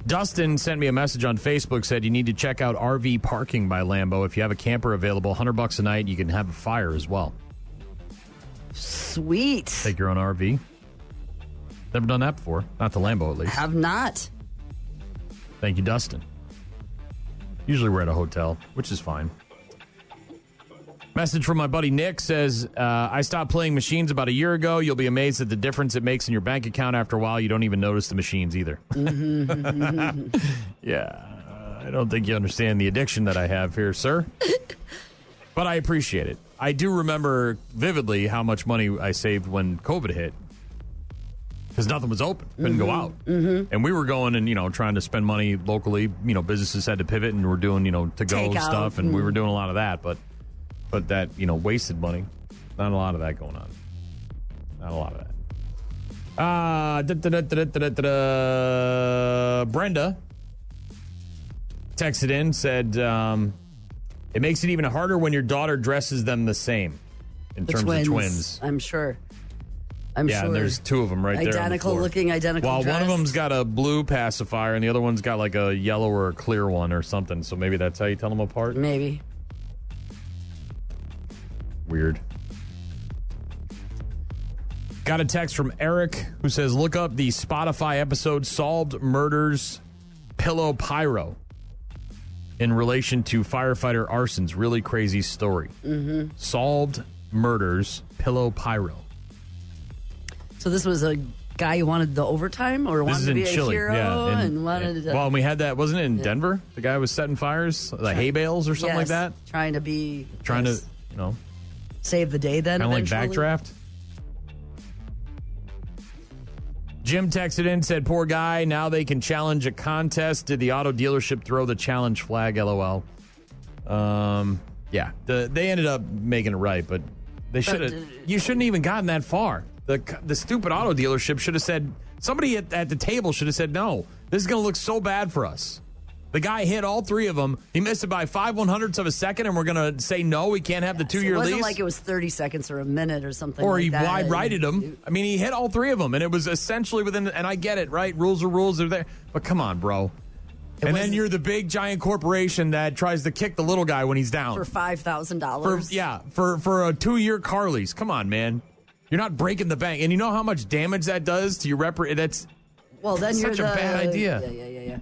Dustin sent me a message on Facebook, said you need to check out RV Parking by Lambo. If you have a camper available, $100 a night, you can have a fire as well. Sweet. Take your own RV. Never done that before. Not the Lambo, at least. Have not. Thank you, Dustin. Usually we're at a hotel, which is fine. Message from my buddy Nick says, I stopped playing machines about a year ago. You'll be amazed at the difference it makes in your bank account. After a while, you don't even notice the machines either. Yeah, I don't think you understand the addiction that I have here, sir. But I appreciate it. I do remember vividly how much money I saved when COVID hit. Because nothing was open. Couldn't go out. And we were going and, trying to spend money locally. Businesses had to pivot and we're doing, to-go Takeout. stuff. And we were doing a lot of that. But that, wasted money. Not a lot of that going on. Not a lot of that. Brenda texted in, said, it makes it even harder when your daughter dresses them the same in terms of twins. I'm sure. Yeah, and there's two of them right there. Identical looking, identical Well, one of dressed. them's got a blue pacifier and the other one's got like a yellow or a clear one or something. So maybe that's how you tell them apart? Maybe. Weird. Got a text from Eric who says, look up the Spotify episode Solved Murders Pillow Pyro in relation to firefighter arson's really crazy story. Solved Murders Pillow Pyro. So this was a guy who wanted the overtime or wanted to be a hero and wanted to. Well, and we had that, wasn't it in Denver? The guy was setting fires, like hay bales or something like that? Trying to, save the day then. Kind of like backdraft. Jim texted in, said, poor guy, now they can challenge a contest. Did the auto dealership throw the challenge flag? LOL. Yeah, they ended up making it right, but they should have. You shouldn't even gotten that far. The stupid auto dealership should have said, somebody at the table should have said, no, this is going to look so bad for us. The guy hit all three of them. He missed it by 5/100ths of a second, and we're going to say, no, we can't have the 2-year lease? It wasn't like it was 30 seconds or a minute or something or like that. Or he wide-righted him. I mean, he hit all three of them, and it was essentially within, and I get it, right? Rules are rules. They're there. But come on, bro. And then you're the big, giant corporation that tries to kick the little guy when he's down. For $5,000. For a 2-year car lease. Come on, man. You're not breaking the bank. And you know how much damage that does to your that's such a bad idea. Yeah.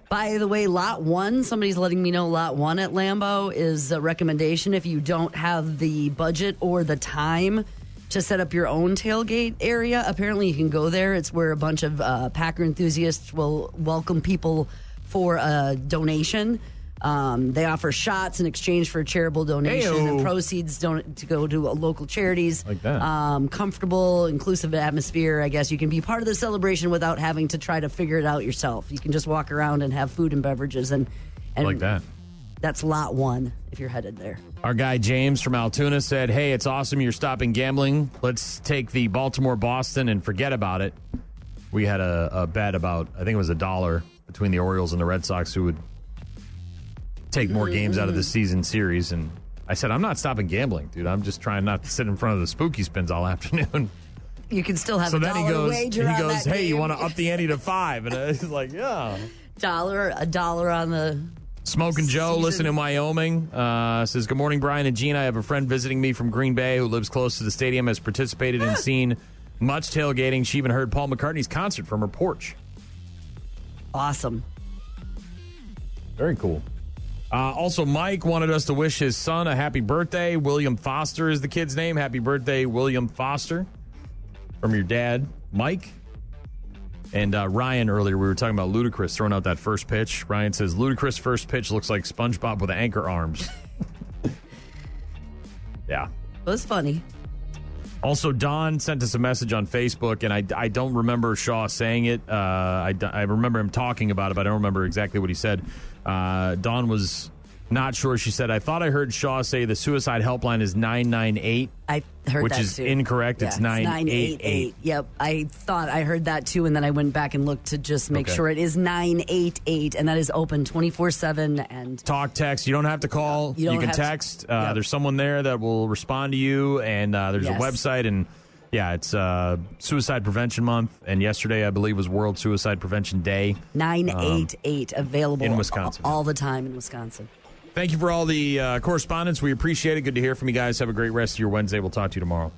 By the way, Lot 1, somebody's letting me know Lot 1 at Lambeau is a recommendation if you don't have the budget or the time to set up your own tailgate area. Apparently you can go there. It's where a bunch of Packer enthusiasts will welcome people for a donation. They offer shots in exchange for a charitable donation. Hey-o. And proceeds to go to local charities. Like that. Comfortable, inclusive atmosphere. I guess you can be part of the celebration without having to try to figure it out yourself. You can just walk around and have food and beverages. And like that. That's Lot 1 if you're headed there. Our guy James from Altoona said, hey, it's awesome you're stopping gambling. Let's take the Baltimore-Boston and forget about it. We had a bet about, I think it was $1 between the Orioles and the Red Sox who would take more games out of the season series. And I said, I'm not stopping gambling, dude. I'm just trying not to sit in front of the spooky spins all afternoon. You can still have so a then dollar wager on that hey, game. you want to up the ante to $5? And I was like, yeah. $1 on the Smoking Joe, season. listen in Wyoming, says, good morning, Brian and Gene. I have a friend visiting me from Green Bay who lives close to the stadium, has participated and seen much tailgating. She even heard Paul McCartney's concert from her porch. Awesome. Very cool. Also, Mike wanted us to wish his son a happy birthday. William Foster is the kid's name. Happy birthday, William Foster. From your dad, Mike. And Ryan, earlier, we were talking about Ludacris throwing out that first pitch. Ryan says, Ludacris' first pitch looks like SpongeBob with anchor arms. Yeah. It was funny. Also, Don sent us a message on Facebook, and I don't remember Shaw saying it. I remember him talking about it, but I don't remember exactly what he said. Dawn was not sure. She said, I thought I heard Shaw say the suicide helpline is 998. I heard which that is too. Incorrect. Yeah, it's 988. Yep. I thought I heard that too, and then I went back and looked to just make sure it is 988, and that is open 24/7. And talk, text. You don't have to call. You can text. There's someone there that will respond to you, and there's a website, and it's Suicide Prevention Month, and yesterday, I believe, was World Suicide Prevention Day. 988 available in Wisconsin. All the time in Wisconsin. Thank you for all the correspondence. We appreciate it. Good to hear from you guys. Have a great rest of your Wednesday. We'll talk to you tomorrow.